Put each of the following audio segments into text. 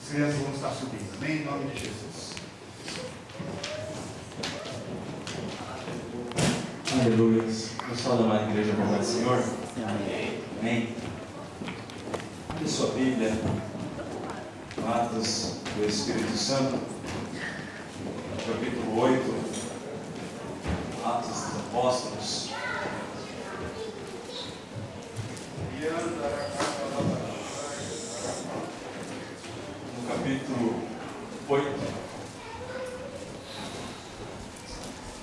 As crianças vão estar subindo, amém? Em nome de Jesus. Aleluia. Pessoal da amada igreja, bom do Senhor. Amém. Amém. Abre sua Bíblia, Atos do Espírito Santo, capítulo 8, Atos dos Apóstolos. No capítulo 8,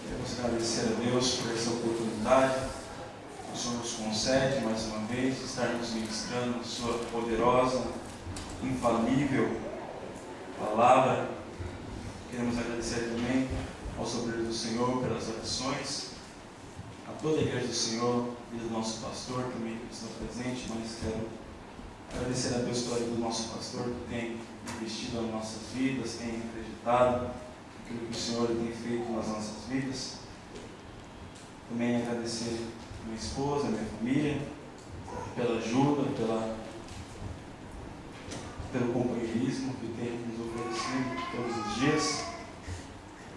queremos agradecer a Deus por essa oportunidade que o Senhor nos concede mais uma vez, estarmos ministrando Sua poderosa, infalível palavra. Queremos agradecer também aos obreiros do Senhor pelas orações, a toda a igreja do Senhor e do nosso pastor também que está presente, mas quero agradecer a Deus pela vida do nosso pastor que tem investido nas nossas vidas, tem acreditado naquilo que o Senhor tem feito nas nossas vidas. Também agradecer a minha esposa, a minha família, pela ajuda, pelo companheirismo que tem nos oferecido todos os dias.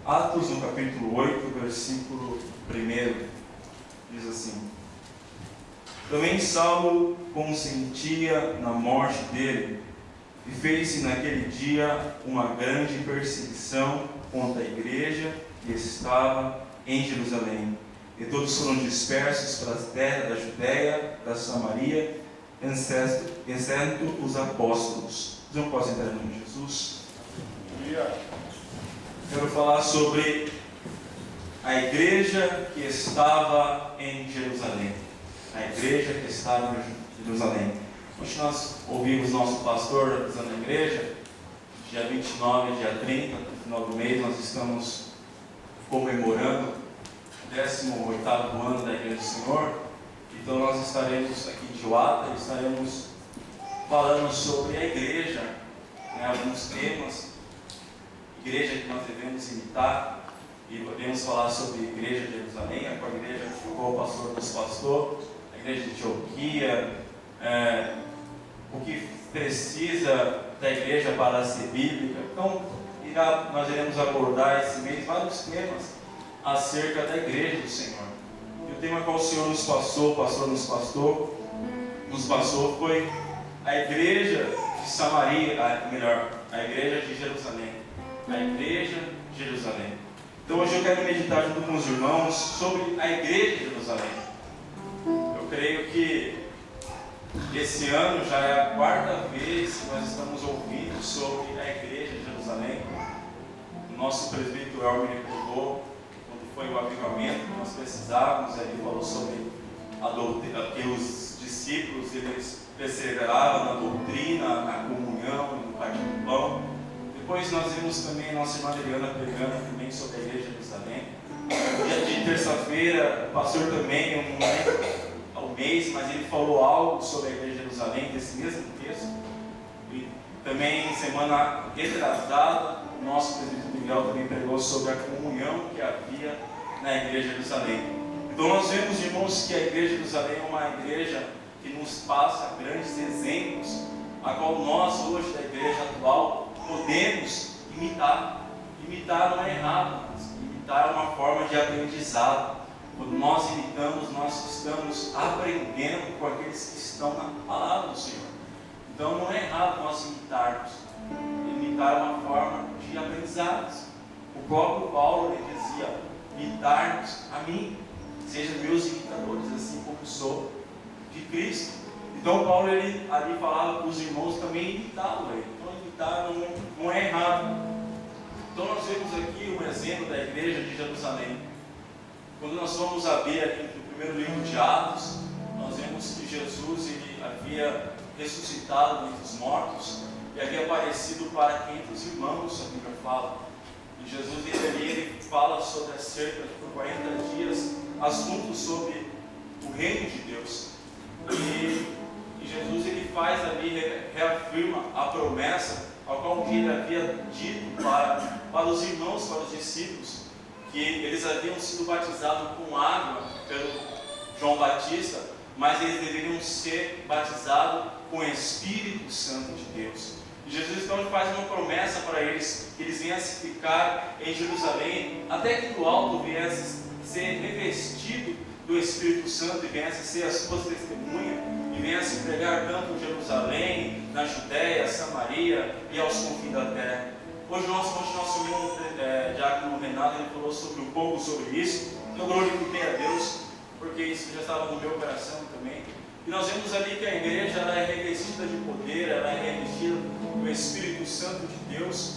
Atos, no capítulo 8, versículo 1, diz assim: Também Saulo consentia na morte dele, e fez-se naquele dia uma grande perseguição contra a igreja que estava em Jerusalém. E todos foram dispersos para as terras da Judéia, da Samaria, exceto os apóstolos. Não posso entrar em nome de Jesus. Quero falar sobre a igreja que estava em Jerusalém. A igreja que estava em Jerusalém. Hoje nós ouvimos nosso pastor avisando a igreja, dia 29 e dia 30, no final do mês, nós estamos comemorando o 18º ano da Igreja do Senhor. Então nós estaremos aqui em Joata, estaremos falando sobre a igreja, alguns temas, igreja que nós devemos imitar, e podemos falar sobre a igreja de Jerusalém, a qual igreja que o pastor nos pastor, a igreja de Antioquia, o que precisa da igreja para ser bíblica. Então, nós iremos abordar esse mês vários temas acerca da igreja do Senhor. E o tema que o Senhor nos passou, o pastor nos passou foi a igreja de Samaria, a igreja de Jerusalém. A igreja de Jerusalém. Então hoje eu quero meditar junto com os irmãos sobre a igreja de Jerusalém. Eu creio que esse ano já é a 4ª vez que nós estamos ouvindo sobre a igreja de Jerusalém. O nosso presbítero Elmer recordou quando foi o avivamento que nós precisávamos. Ele falou sobre a doutrina, que os discípulos eles perseveravam na doutrina, na comunhão e no partir do pão. Depois nós vimos também a nossa irmã Adriana pregando também sobre a igreja de Jerusalém. Dia de terça-feira, o pastor também, eu não lembro ao mês, mas ele falou algo sobre a igreja de Jerusalém, desse mesmo texto. E também, semana retrasada, o nosso presbítero Miguel também pregou sobre a comunhão que havia na igreja de Jerusalém. Então nós vemos, irmãos, que a igreja de Jerusalém é uma igreja que nos passa grandes exemplos, a qual nós hoje da igreja atual podemos imitar. Imitar não é errado, mas imitar é uma forma de aprendizado. Quando nós imitamos, nós estamos aprendendo com aqueles que estão na palavra do Senhor. Então não é errado nós imitarmos. Imitar é uma forma de aprendizados. O próprio Paulo ele dizia: imitar-nos a mim, sejam meus imitadores, assim como sou de Cristo. Então Paulo ele ali falava para os irmãos também imitá-lo. Então imitar não é errado. Então nós vemos aqui um exemplo da igreja de Jerusalém. Quando nós vamos abrir aqui no primeiro livro de Atos, nós vemos que Jesus ele havia ressuscitado dentre os mortos e havia aparecido para 500 irmãos, a Bíblia fala. E Jesus ele fala sobre acerca de por 40 dias assuntos sobre o reino de Deus. E Jesus ele faz ali, reafirma a promessa ao qual um dia ele havia dito para os irmãos, para os discípulos, que eles haviam sido batizados com água pelo João Batista, mas eles deveriam ser batizados com o Espírito Santo de Deus. E Jesus então faz uma promessa para eles, que eles viessem ficar em Jerusalém, até que do alto viesse ser revestido do Espírito Santo e viesse ser as suas testemunhas, e viesse pregar tanto em Jerusalém, na Judéia, Samaria e aos confins da terra. Hoje nosso irmão Diácono Renato, ele falou sobre um pouco sobre isso. Eu glorifiquei a Deus, porque isso já estava no meu coração também. E nós vemos ali que a igreja ela é revestida de poder, ela é revestida do Espírito Santo de Deus.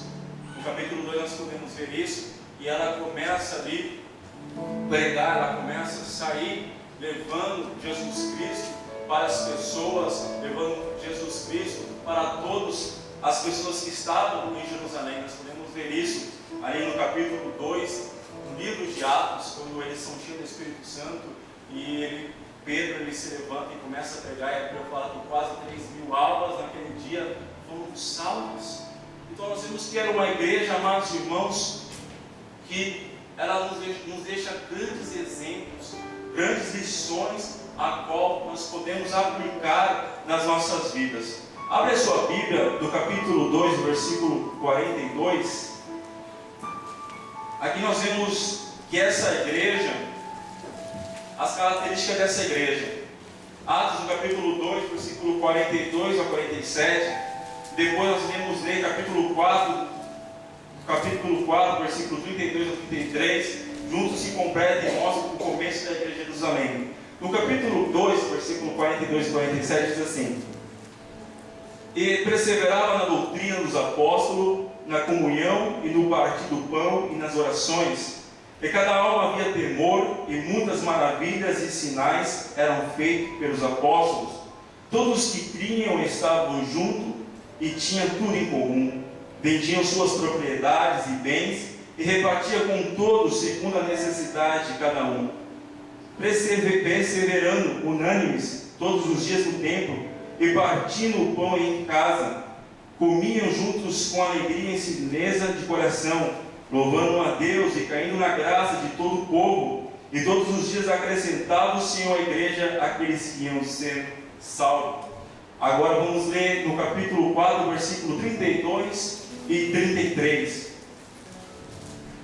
No capítulo 2 nós podemos ver isso. E ela começa ali a pregar, ela começa a sair levando Jesus Cristo para as pessoas, levando Jesus Cristo para todas as pessoas que estavam em Jerusalém. Nós podemos ver isso ali no capítulo 2, no livro de Atos, quando eles são cheios do Espírito Santo e Pedro ele se levanta e começa a pregar, e eu falo que quase 3.000 almas naquele dia foram salvas. Então nós vemos que era uma igreja, amados irmãos, que ela nos deixa grandes exemplos, grandes lições, a qual nós podemos aplicar nas nossas vidas. Abre a sua Bíblia, do capítulo 2, versículo 42. Aqui nós vemos que essa igreja, as características dessa igreja. Atos, no capítulo 2, versículo 42 a 47. Depois nós vamos ler capítulo 4, versículo 32 a 33. Juntos se completa e mostra o começo da igreja de Jerusalém. No capítulo 2, versículo 42 e 47 diz assim: E perseverava na doutrina dos apóstolos, na comunhão e no partir do pão e nas orações. E cada alma havia temor, e muitas maravilhas e sinais eram feitos pelos apóstolos. Todos que criam estavam juntos e tinham tudo em comum. Vendiam suas propriedades e bens e repartiam com todos segundo a necessidade de cada um. Perseverando unânimes todos os dias no templo, e partindo o pão em casa, comiam juntos com alegria e singeleza de coração, louvando a Deus e caindo na graça de todo o povo. E todos os dias acrescentava o Senhor à igreja aqueles que iam sendo salvos. Agora vamos ler no capítulo 4, versículo 32 e 33.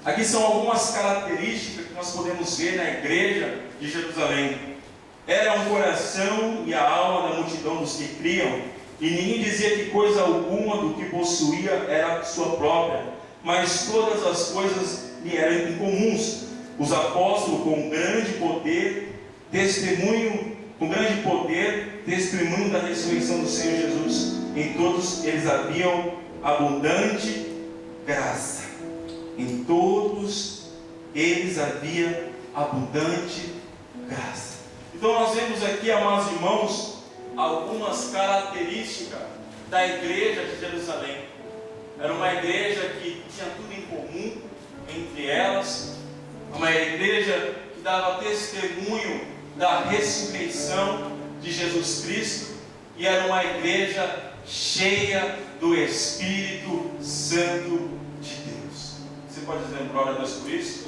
Aqui são algumas características que nós podemos ver na igreja de Jerusalém. Era um coração e a alma da multidão dos que criam, e ninguém dizia que coisa alguma do que possuía era sua própria, mas todas as coisas lhe eram incomuns. Os apóstolos, com grande poder, testemunho da ressurreição do Senhor Jesus. Em todos eles haviam abundante graça. Em todos eles havia abundante graça. Então nós vemos aqui, amados irmãos, algumas características da igreja de Jerusalém. Era uma igreja que tinha tudo em comum entre elas, uma igreja que dava testemunho da ressurreição de Jesus Cristo, e era uma igreja cheia do Espírito Santo de Deus. Você pode dizer glória a Deus por isso?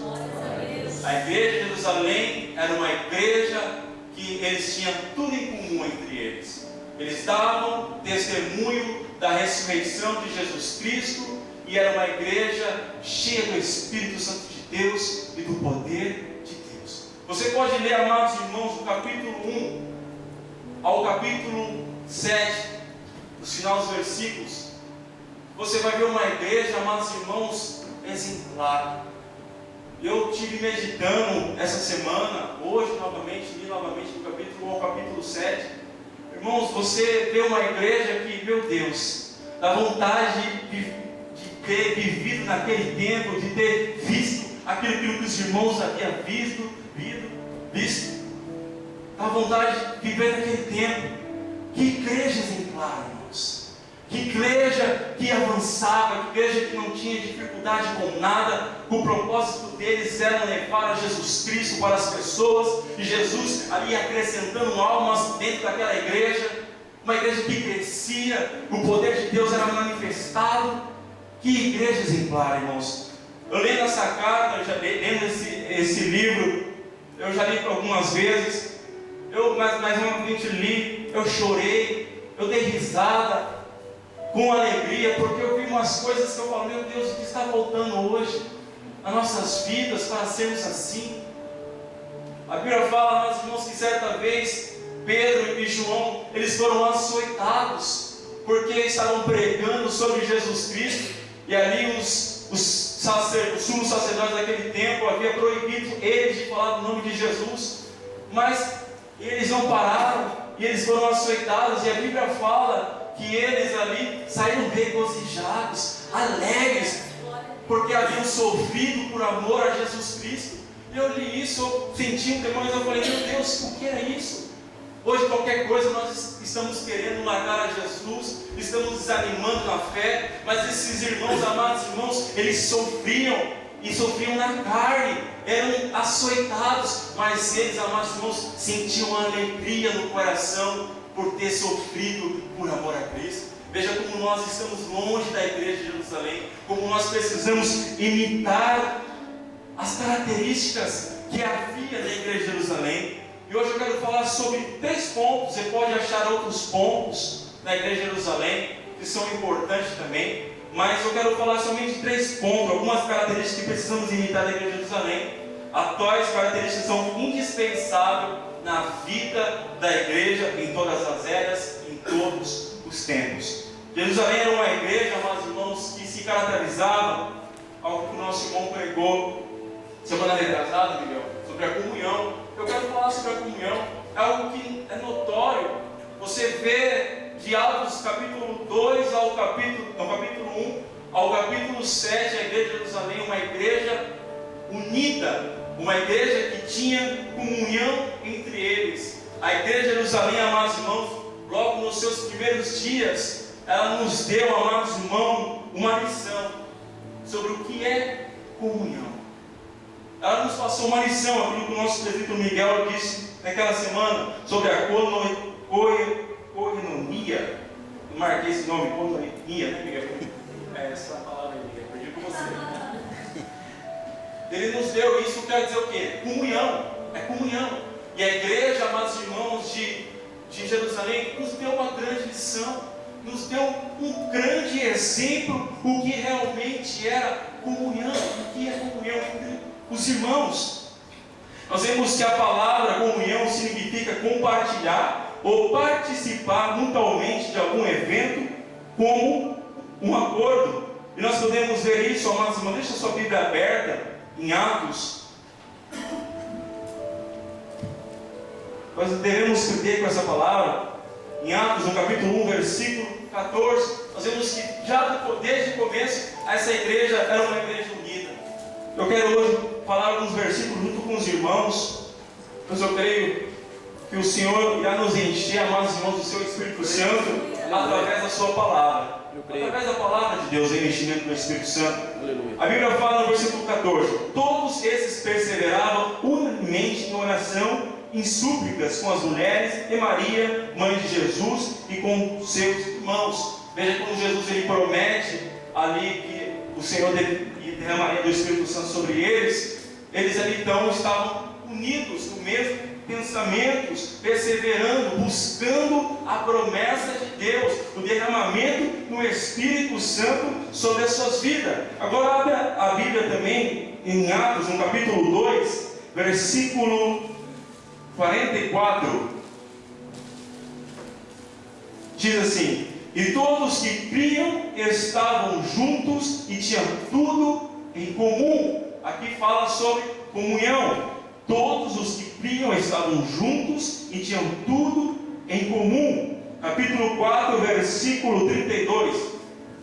A igreja de Jerusalém era uma igreja que eles tinham tudo em comum entre eles. Eles davam testemunho da ressurreição de Jesus Cristo, e era uma igreja cheia do Espírito Santo de Deus e do poder de Deus. Você pode ler, amados irmãos, do capítulo 1 ao capítulo 7, no final dos versículos. Você vai ver uma igreja, amados irmãos, exemplar. Eu tive meditando essa semana, hoje li novamente do capítulo 1 ao capítulo 7. Irmãos, você vê uma igreja que, meu Deus, dá vontade de ter vivido naquele tempo, de ter visto aquilo que os irmãos haviam visto. Dá vontade de viver naquele tempo. Que igreja exemplar, irmãos. Que igreja que avançava, que igreja que não tinha dificuldade com nada. O propósito deles era levar a Jesus Cristo para as pessoas, e Jesus ali acrescentando almas dentro daquela igreja. Uma igreja que crescia, o poder de Deus era manifestado. Que igreja exemplar, irmãos. Eu lendo essa carta, lendo esse livro, eu já li algumas vezes. Eu mais uma vez li, eu chorei, eu dei risada. com alegria, porque eu vi umas coisas que eu falo, meu Deus, o que está faltando hoje nas nossas vidas para sermos assim? A Bíblia fala, meus irmãos, que certa vez Pedro e João, eles foram açoitados, porque estavam pregando sobre Jesus Cristo, e ali os sumos sacerdotes daquele tempo havia proibido eles de falar do nome de Jesus, mas eles não pararam, e eles foram açoitados, e a Bíblia fala que eles ali saíram regozijados, alegres, porque haviam sofrido por amor a Jesus Cristo. E eu li isso, eu senti um temor, mas eu falei, meu Deus, o que era isso? Hoje qualquer coisa nós estamos querendo largar a Jesus, estamos desanimando na fé, mas esses irmãos, amados irmãos, eles sofriam, e sofriam na carne, eram açoitados, mas eles, amados irmãos, sentiam alegria no coração, por ter sofrido por amor a Cristo. Veja como nós estamos longe da igreja de Jerusalém, como nós precisamos imitar as características que havia na igreja de Jerusalém. E hoje eu quero falar sobre 3 pontos, você pode achar outros pontos na igreja de Jerusalém, que são importantes também, mas eu quero falar somente de 3 pontos, algumas características que precisamos imitar da igreja de Jerusalém. As tais características são indispensáveis na vida da igreja, em todas as eras, em todos os tempos. Jerusalém era uma igreja, amados irmãos, que se caracterizava, algo que o nosso irmão pregou semana retrasada, Miguel, sobre a comunhão. Eu quero falar sobre a comunhão, é algo que é notório. Você vê de Atos capítulo 2 ao capítulo 1 ao capítulo 7, a igreja de Jerusalém, uma igreja unida, uma igreja que tinha comunhão entre eles. A igreja de Jerusalém, amados irmãos, logo nos seus primeiros dias, ela nos deu, amados irmãos, uma lição sobre o que é comunhão. Ela nos passou uma lição, aquilo que o nosso presbítero Miguel disse naquela semana, sobre a coinonia. Eu marquei esse nome, coinonia, né, Miguel? É essa palavra aí, Miguel, perdi com você. Ele nos deu isso, quer dizer o quê? Comunhão, é comunhão. E a igreja, amados irmãos de Jerusalém, nos deu uma grande lição, nos deu um grande exemplo, o que realmente era comunhão, o que é comunhão entre os irmãos. Nós vemos que a palavra comunhão significa compartilhar ou participar mutuamente de algum evento como um acordo. E nós podemos ver isso, amados irmãos, deixa a sua Bíblia aberta em Atos. Nós devemos crer com essa palavra. Em Atos, no capítulo 1, versículo 14, nós vemos que já desde o começo, essa igreja era uma igreja unida. Eu quero hoje falar alguns versículos junto com os irmãos, pois eu creio que o Senhor irá nos encher, amados irmãos, do seu Espírito Santo, através da sua palavra. Através da palavra de Deus, o enchimento do Espírito Santo. Aleluia. A Bíblia fala no versículo 14: todos esses perseveravam unanimemente em oração, em súplicas com as mulheres e Maria, mãe de Jesus, e com seus irmãos. Veja como Jesus ele promete ali que o Senhor derramaria do Espírito Santo sobre eles. Eles ali então estavam unidos no mesmo pensamentos, perseverando, buscando a promessa de Deus, o derramamento do Espírito Santo sobre as suas vidas. Agora abra a Bíblia também em Atos, no capítulo 2, versículo 44. Diz assim: e todos que criam estavam juntos e tinham tudo em comum. Aqui fala sobre comunhão. Todos os que criam estavam juntos e tinham tudo em comum. Capítulo 4, versículo 32.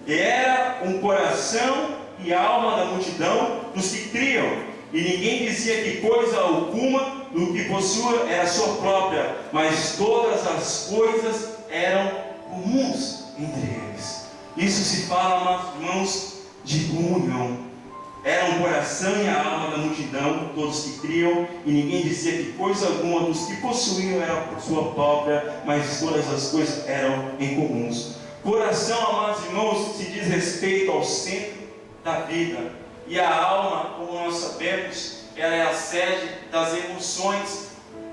E era um coração e alma da multidão dos que criam, e ninguém dizia que coisa alguma do que possuía era sua própria, mas todas as coisas eram comuns entre eles. Isso se fala, amados irmãos, de comunhão. Era um coração e a alma da multidão, todos que criam, e ninguém dizia que coisa alguma dos que possuíam era por sua própria, mas todas as coisas eram em comuns. Coração, amados irmãos, se diz respeito ao centro da vida, e a alma, como nós sabemos, ela é a sede das emoções.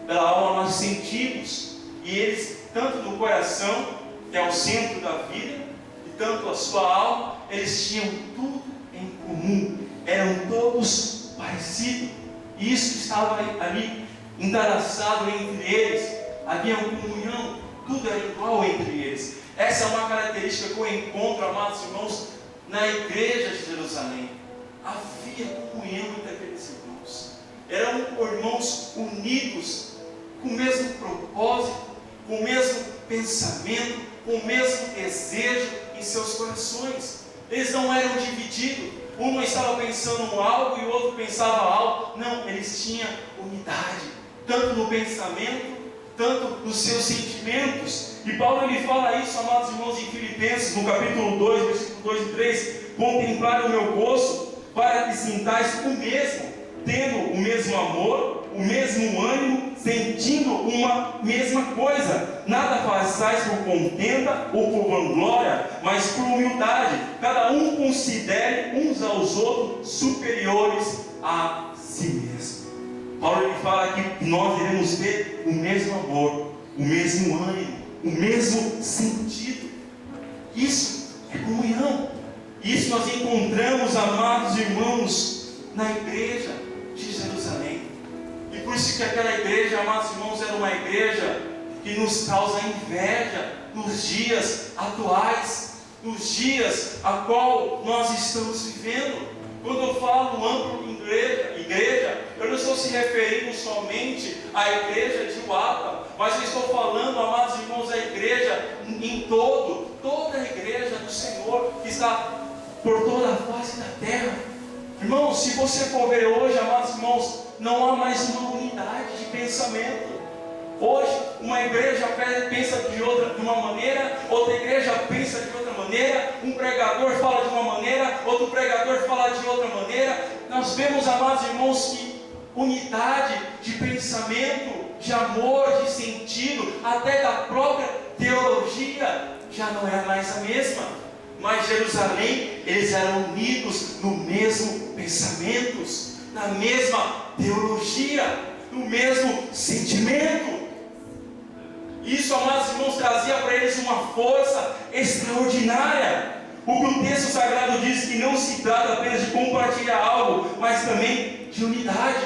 Pela alma nós sentimos, e eles, tanto no coração, que é o centro da vida, e tanto a sua alma, eles tinham tudo em comum, eram todos parecidos, e isso estava ali entrelaçado entre eles, havia uma comunhão, tudo era igual entre eles. Essa é uma característica que eu encontro, amados irmãos, na igreja de Jerusalém. Havia comunhão entre aqueles irmãos, eram irmãos unidos, com o mesmo propósito, com o mesmo pensamento, com o mesmo desejo em seus corações. Eles não eram divididos, um não estava pensando em algo e o outro pensava algo. Não, eles tinham unidade, tanto no pensamento, tanto nos seus sentimentos. E Paulo ele fala isso, amados irmãos, em Filipenses, no capítulo 2, versículo 2 e 3: contemplar o meu gozo, para que sintais o mesmo, tendo o mesmo amor, o mesmo ânimo, sentindo uma mesma coisa. Nada façais por contenda ou por vanglória, mas por humildade. Cada um considere uns aos outros superiores a si mesmo. Paulo ele fala que nós devemos ter o mesmo amor, o mesmo ânimo, o mesmo sentido. Isso é comunhão. Isso nós encontramos, amados irmãos, na igreja de Jerusalém. E por isso que aquela igreja, amados irmãos, era uma igreja que nos causa inveja nos dias atuais, nos dias a qual nós estamos vivendo. Quando eu falo amplo igreja, eu não estou se referindo somente à igreja de Uapa, mas eu estou falando, amados irmãos, a igreja em toda a igreja do Senhor que está por toda a face da terra. Irmãos, se você for ver hoje, amados irmãos, não há mais uma unidade de pensamento. Hoje, uma igreja pensa de uma maneira, outra igreja pensa de outra maneira, um pregador fala de uma maneira, outro pregador fala de outra maneira. Nós vemos, amados irmãos, que unidade de pensamento, de amor, de sentido, até da própria teologia, já não é mais a mesma. Mas Jerusalém, eles eram unidos no mesmo pensamentos, na mesma teologia, no mesmo sentimento. Isso, amados irmãos, trazia para eles uma força extraordinária. O que o texto sagrado diz que não se trata apenas de compartilhar algo, mas também de unidade.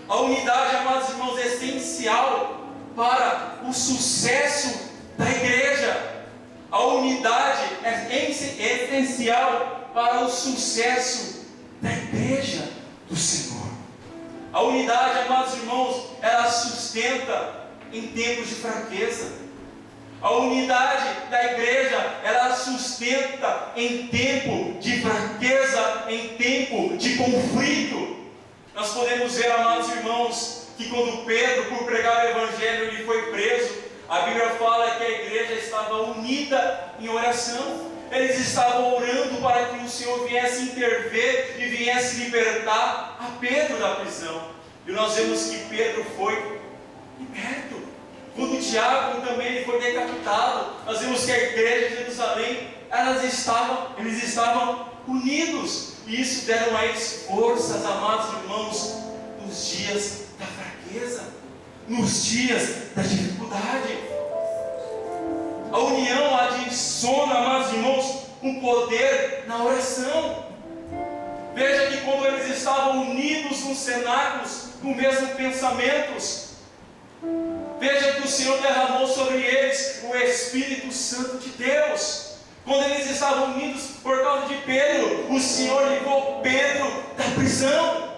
A unidade, amados irmãos, é essencial para o sucesso da igreja. A unidade é essencial para o sucesso da igreja do Senhor. A unidade, amados irmãos, ela sustenta em tempos de fraqueza. A unidade da igreja, ela sustenta em tempo de fraqueza, em tempo de conflito. Nós podemos ver, amados irmãos, que quando Pedro, por pregar o Evangelho, ele foi preso, a Bíblia fala que a igreja estava unida em oração. Eles estavam orando para que o Senhor viesse intervir e viesse libertar a Pedro da prisão. E nós vemos que Pedro foi liberto. Quando Tiago também ele foi decapitado, nós vemos que a igreja de Jerusalém, eles estavam unidos. E isso deram a eles forças, amados irmãos, nos dias da fraqueza, nos dias da dificuldade. A união adiciona, amados irmãos, um poder na oração. Veja que quando eles estavam unidos nos cenáculos, com os mesmos pensamentos, veja que o Senhor derramou sobre eles o Espírito Santo de Deus. Quando eles estavam unidos por causa de Pedro, o Senhor livrou Pedro da prisão.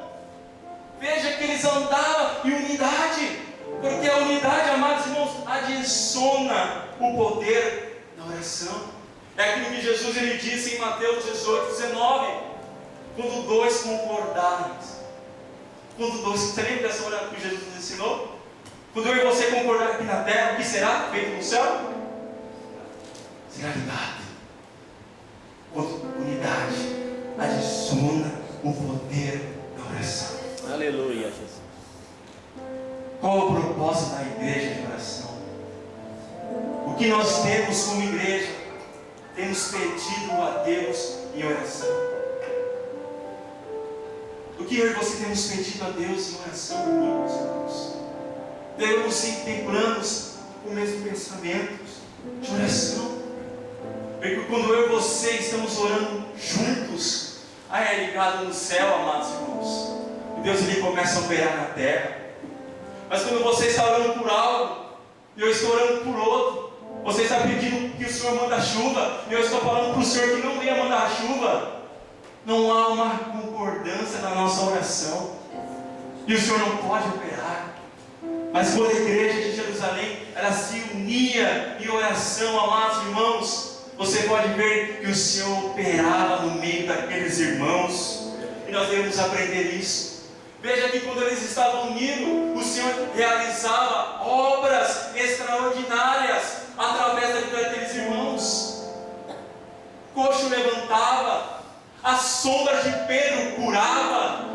Veja que eles andavam em unidade, porque a unidade, amados irmãos, adiciona o poder na oração. É aquilo que Jesus ele disse em Mateus 18:19: quando dois concordarem. Você lembra dessa oração que Jesus nos ensinou? Quando eu e você concordar aqui na terra, o que será feito no céu? Será ligado. Unidade adiciona o poder da oração. Aleluia, Jesus. Qual o propósito da igreja de oração? O que nós temos como igreja? Temos pedido a Deus em oração. O que eu e você temos pedido a Deus em oração, meus irmãos? Devemos sim ter planos com o mesmo pensamento de oração. Porque o quando eu e você estamos orando juntos, aí é ligado no céu, amados irmãos. E Deus ele começa a operar na terra. Mas quando você está orando por algo, e eu estou orando por outro, você está pedindo que o Senhor manda chuva, e eu estou falando para o Senhor que não venha mandar chuva, não há uma concordância na nossa oração, e o Senhor não pode operar. Mas quando a igreja de Jerusalém, ela se unia em oração, amados irmãos, você pode ver que o Senhor operava no meio daqueles irmãos, e nós devemos aprender isso. Veja que quando eles estavam unidos, o Senhor realizava obras extraordinárias através da vida daqueles irmãos. Coxo levantava, a sombra de Pedro curava,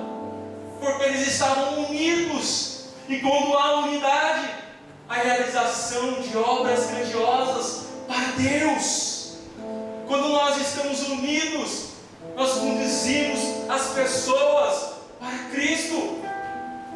porque eles estavam unidos. E quando há unidade, a realização de obras grandiosas para Deus. Quando nós estamos unidos, nós conduzimos as pessoas para Cristo.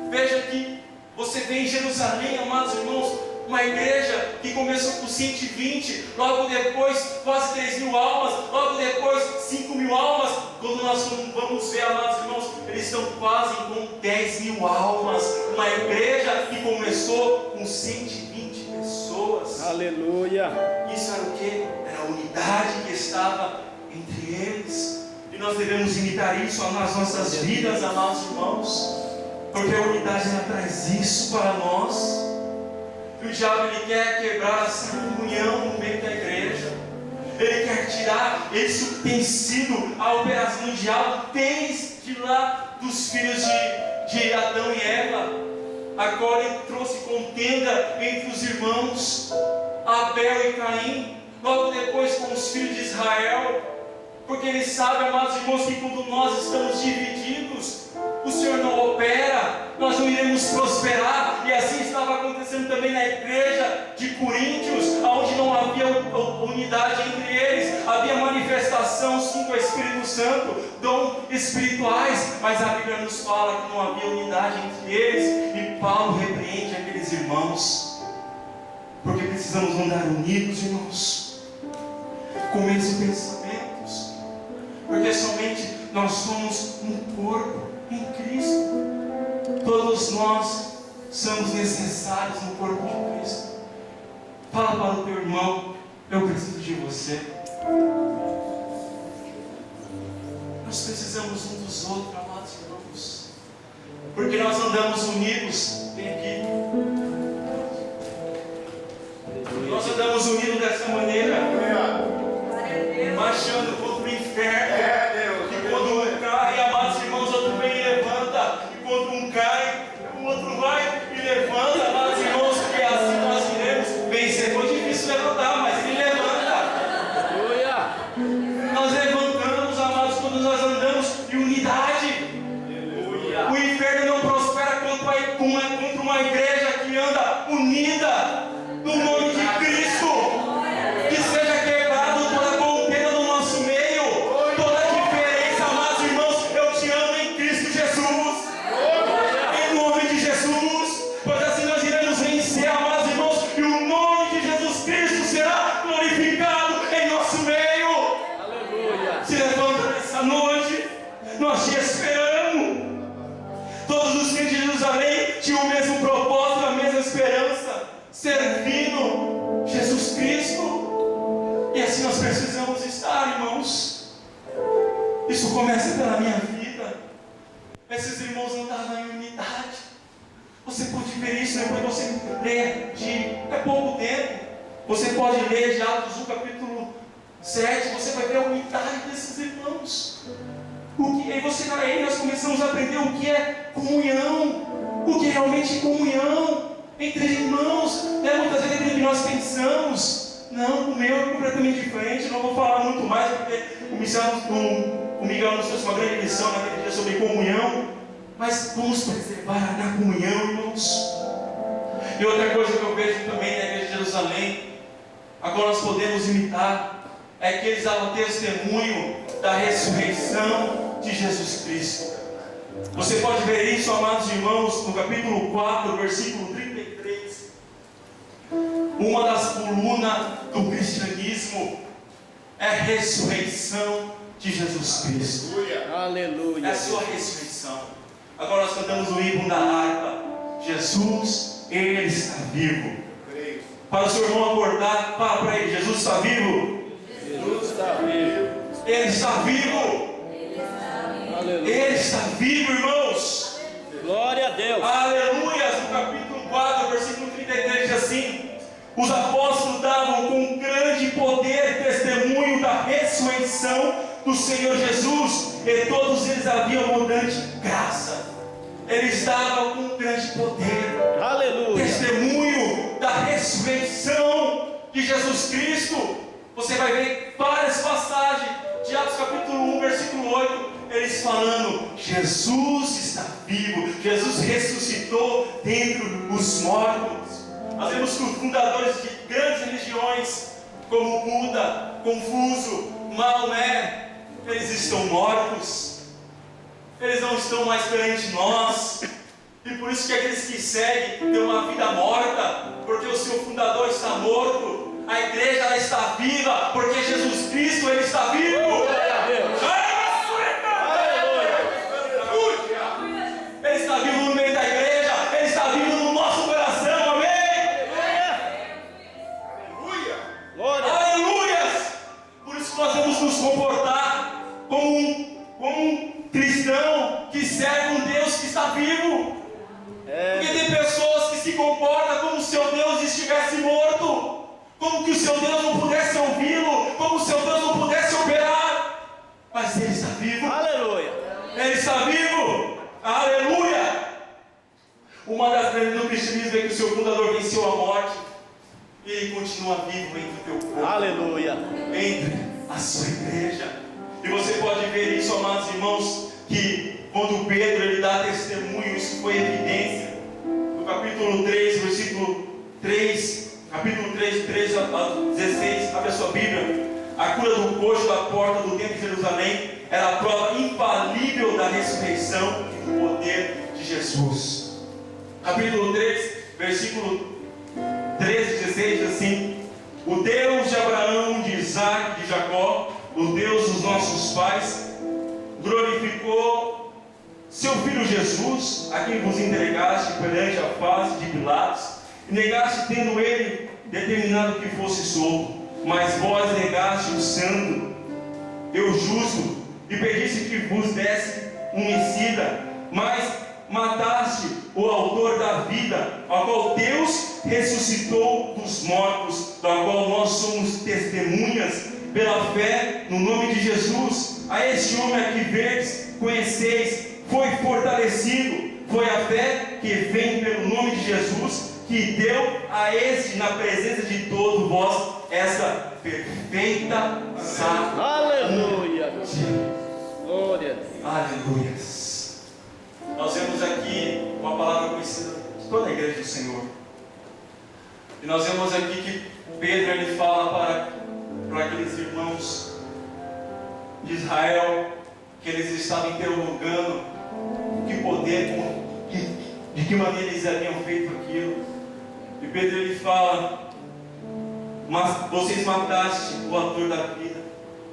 Veja que você vê em Jerusalém, amados irmãos, uma igreja que começou com 120, logo depois quase 3.000 almas, logo depois 5.000 almas. Quando nós vamos ver, amados irmãos, eles estão quase com 10.000 almas. Uma igreja que começou com 120 pessoas. Aleluia! Isso era o que? Era a unidade que estava entre eles. E nós devemos imitar isso nas nossas vidas, amados irmãos, porque a unidade ela traz isso para nós. E o diabo ele quer quebrar essa comunhão no meio da igreja. Ele quer tirar. Isso tem sido a operação do diabo desde lá dos filhos de Adão e Eva. Agora ele trouxe contenda entre os irmãos Abel e Caim, logo depois com os filhos de Israel, porque ele sabe, amados irmãos, que quando nós estamos divididos, o Senhor não opera, nós não iremos prosperar. E assim estava acontecendo também na igreja de Coríntios, onde não havia unidade entre eles, havia manifestação sim com o Espírito Santo, dons espirituais, mas a Bíblia nos fala que não havia unidade entre eles. E Paulo repreende aqueles irmãos, porque precisamos andar unidos, irmãos, com os mesmos pensamentos, porque somente nós somos um corpo em Cristo. Todos nós somos necessários no corpo de Cristo. Fala para o teu irmão: eu preciso de você. Nós precisamos um dos outros, amados irmãos, porque nós andamos unidos. Tem aqui. Nós andamos unidos dessa maneira, marchando contra o inferno. E quando um cai, amados irmãos, outro vem e levanta. E quando um cai, o outro vai e levanta, amados irmãos, porque assim nós iremos vencer. Foi difícil levantar, mas ele levanta. Nós levantamos, amados, quando nós andamos em unidade. O inferno não prospera contra uma igreja que anda unida no nome de Cristo. Que seja quebrado toda contenda no nosso meio, toda diferença, amados irmãos. Eu te amo em Cristo Jesus, em nome de Jesus, pois assim nós iremos vencer, amados irmãos, e o nome de Jesus Cristo será glorificado em nosso meio. Aleluia. Se levanta nessa noite, nós te esperamos. Todos os crentes de Jerusalém tinham o mesmo propósito, a mesma esperança, servindo Jesus Cristo. E assim nós precisamos estar, irmãos. Isso começa pela minha vida. Esses irmãos andavam em unidade. Você pode ver isso depois que você lê é pouco tempo. Você pode ler de Atos 1 capítulo 7. Você vai ver a unidade desses irmãos. Aí nós começamos a aprender o que é comunhão, o que é realmente comunhão entre irmãos. Muitas vezes aquilo que nós pensamos, não, o meu é completamente diferente. Não vou falar muito mais, porque o Miguel nos trouxe uma grande lição naquele dia sobre comunhão. Mas vamos preservar na comunhão, irmãos. E outra coisa que eu vejo também na igreja de Jerusalém, agora nós podemos imitar, é que eles davam testemunho da ressurreição de Jesus Cristo. Você pode ver isso, amados irmãos, no capítulo 4, versículo 33. Uma das colunas do cristianismo é a ressurreição de Jesus Cristo. Aleluia. É a sua ressurreição. Agora nós cantamos o hino da harpa. Jesus, Ele está vivo. Para o seu irmão acordar, fala para ele: Jesus está vivo. Jesus está vivo. Ele está vivo. Aleluia. Ele está vivo, irmãos. Glória a Deus. Aleluia. No capítulo 4, versículo 33 diz assim: os apóstolos davam com grande poder testemunho da ressurreição do Senhor Jesus, e todos eles haviam abundante graça. Eles davam com grande poder Aleluia. testemunho da ressurreição de Jesus Cristo. Você vai ver várias passagens de Atos capítulo 1, versículo 8, eles falando: Jesus está vivo, Jesus ressuscitou dentre os mortos. Nós vemos que os fundadores de grandes religiões, como Buda, Confuso, Maomé, eles estão mortos. Eles não estão mais perante nós. E por isso que aqueles que seguem têm uma vida morta, porque o seu fundador está morto. A igreja ela está viva, porque Jesus Cristo Ele está vivo. Glória a Deus. Ele está vivo no meio da igreja. Ele está vivo no nosso coração. Amém? Glória. Aleluias! Por isso que nós vamos nos comportar como um cristão que serve um Deus que está vivo. Porque tem pessoas que se comportam como se o seu Deus estivesse morto, como que o seu Deus não pudesse ouvi-lo, como o seu Deus não pudesse operar. Mas Ele está vivo. Aleluia. Ele está vivo. Aleluia! Uma das grandes do cristianismo é que o seu fundador venceu a morte e Ele continua vivo entre o teu povo, Aleluia. entre a sua igreja. E você pode ver isso, amados irmãos, que quando Pedro ele dá testemunho, isso foi evidência. No capítulo 3, versículo 3, capítulo 3, 13 a 16, abre a sua Bíblia. A cura do coxo da porta do templo de Jerusalém era a prova infalível da ressurreição e do poder de Jesus. Capítulo 3, versículo 13, 16 diz assim: o Deus de Abraão, de Isaac, de Jacó, o Deus dos nossos pais, glorificou seu Filho Jesus, a quem vos entregaste perante a face de Pilatos, e negaste, tendo ele determinado que fosse solto, mas vós negaste o santo, e o justo, e pediste que vos desse um homicida, mas mataste o autor da vida, ao qual Deus ressuscitou dos mortos, da qual nós somos testemunhas, pela fé no nome de Jesus. A este homem a que vedes, conheceis, foi fortalecido, foi a fé que vem pelo nome de Jesus, que deu a este, na presença de todos vós, essa perfeita saúde. Aleluia. Glória. Aleluias. Nós vemos aqui uma palavra conhecida de toda a igreja do Senhor. E nós vemos aqui que Pedro ele fala para aqueles irmãos de Israel, que eles estavam interrogando que poder, de que maneira eles haviam feito aquilo. E Pedro ele fala: mas vocês mataste o autor da vida,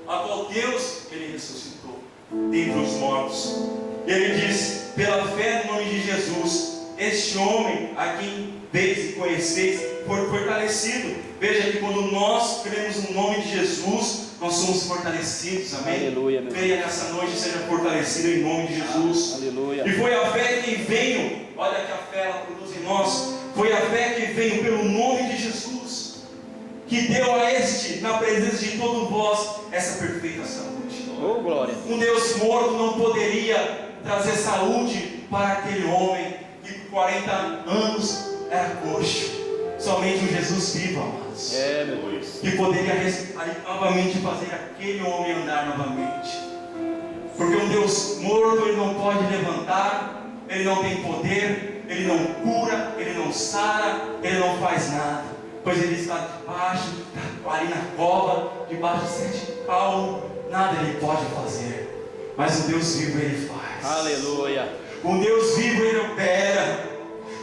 a qual Deus ele ressuscitou dentre os mortos. Ele diz: pela fé no nome de Jesus, este homem a quem veis e conheceis foi fortalecido. Veja que quando nós cremos no nome de Jesus, nós somos fortalecidos, amém? Aleluia, meu Creia nessa noite, seja fortalecido em nome de Jesus. Aleluia. E foi a fé que veio, olha que a fé ela produz em nós, foi a fé que veio pelo nome de Jesus, que deu a este, na presença de todos vós, essa perfeita saúde. Oh, glória. Um Deus morto não poderia trazer saúde para aquele homem que por 40 anos era coxo. Somente um Jesus vivo, amados, Meu Deus. que poderia novamente fazer aquele homem andar novamente. Porque um Deus morto, ele não pode levantar, ele não tem poder, ele não cura, ele não sara, ele não faz nada, pois ele está debaixo, ali na cova, debaixo de 7 palmos, nada ele pode fazer. Mas o Deus vivo ele faz. Aleluia. O Deus vivo ele opera.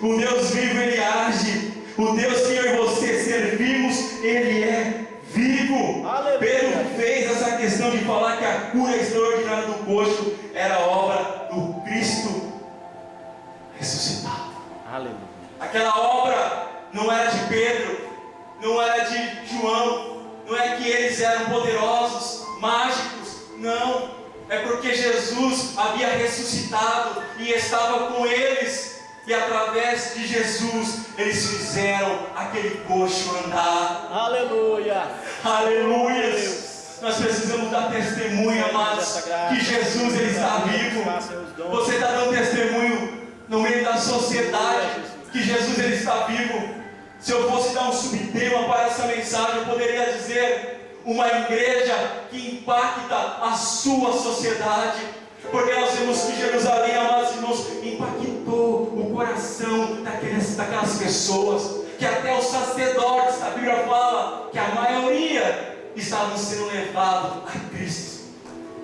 O Deus vivo ele age. O Deus que eu e você servimos, ele é vivo. Aleluia. Pedro fez essa questão de falar que a cura extraordinária do coxo era obra do Cristo ressuscitado. Aleluia. Aquela obra não era de Pedro, não era de João, não é que eles eram poderosos, mágicos, não. É porque Jesus havia ressuscitado e estava com eles. E através de Jesus, eles fizeram aquele coxo andar. Aleluia. Aleluia. Nós precisamos dar testemunho, amados, que Jesus ele está vivo. Você está dando testemunho no meio da sociedade que Jesus ele está vivo. Se eu fosse dar um subtema para essa mensagem, eu poderia dizer uma igreja que impacta a sua sociedade. Porque nós vemos que Jerusalém, amados irmãos, impactou o coração daquelas pessoas, que até os sacerdotes, a Bíblia fala que a maioria estavam sendo levados a Cristo.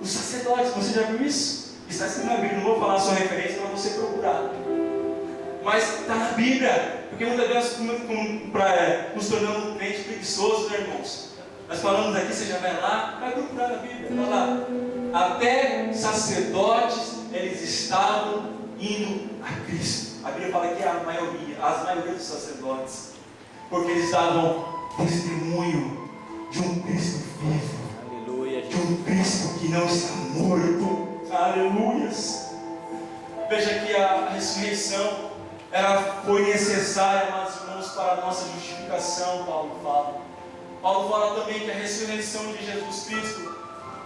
Os sacerdotes, você já viu isso? Está escrito na Bíblia, não vou falar a sua referência para você procurar. Mas está na Bíblia, porque muitas vezes nos tornamos um crente preguiçoso, né, irmãos? Nós falamos aqui, você já vai lá, vai procurar na Bíblia, vai lá. Até sacerdotes, eles estavam indo a Cristo. A Bíblia fala que é a maioria dos sacerdotes, porque eles davam testemunho de um Cristo vivo. Aleluia. De um Cristo que não está morto. Aleluias. Veja que a ressurreição foi necessária, amados irmãos, para a nossa justificação, Paulo fala. Paulo fala também que a ressurreição de Jesus Cristo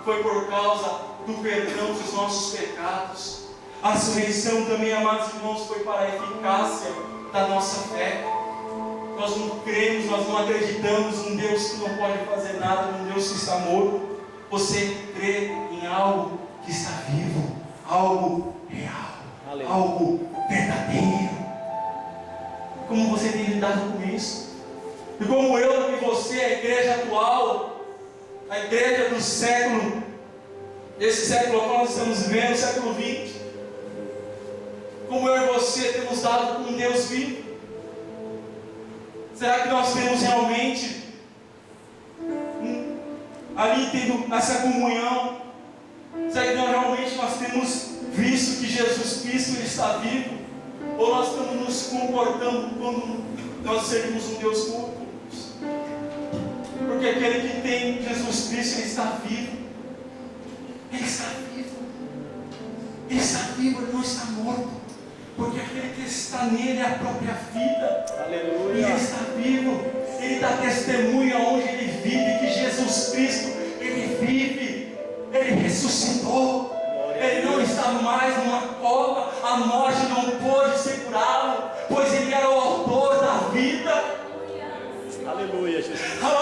foi por causa do perdão dos nossos pecados. A ressurreição também, amados irmãos, foi para a eficácia da nossa fé. Nós não cremos, nós não acreditamos num Deus que não pode fazer nada, num Deus que está morto. Você crê em algo que está vivo, algo real, Aleluia. algo verdadeiro. Como você tem lidado com isso? E como eu e você, a igreja atual, a igreja do século, esse século que nós estamos vivendo, o século 20, como eu e você temos dado com um Deus vivo? Será que nós temos realmente ali tendo essa comunhão? Será que realmente nós temos visto que Jesus Cristo ele está vivo? Ou nós estamos nos comportando quando nós servimos um Deus morto? Porque aquele que tem Jesus Cristo, ele está vivo. Ele está vivo. Ele está vivo, ele não está morto. Porque aquele que está nele é a própria vida. Aleluia. E ele está vivo. Ele dá testemunho aonde ele vive, que Jesus Cristo, ele vive. Ele ressuscitou. Ele não está mais numa cova. A morte não pôde segurá-lo, pois ele era o autor da vida. Aleluia, Jesus. Nós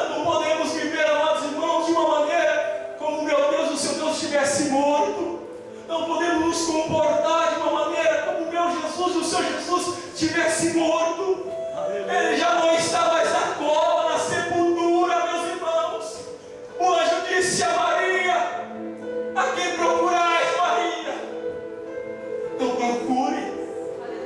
não podemos viver, amados irmãos, de uma maneira como, meu Deus, o seu Deus estivesse morto. Não podemos nos comportar de uma maneira como o meu Jesus, o seu Jesus estivesse morto. Ele já não está mais na cova, na sepultura, meus irmãos. O anjo disse a Maria: a quem procurais, Maria? Então procure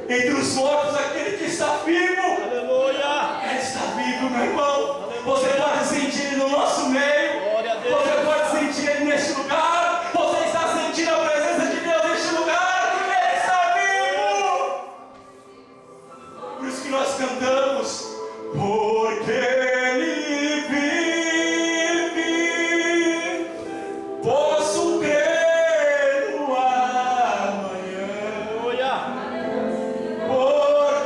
entre os mortos aquele que está vivo. Aleluia. Ele está vivo, meu irmão. Você pode sentir ele no nosso meio. Glória a Deus. Você pode sentir ele neste lugar. Você está sentindo a presença de Deus neste lugar. Ele está vivo. Por isso que nós cantamos: porque ele vive, posso crer no amanhã. Aleluia. Porque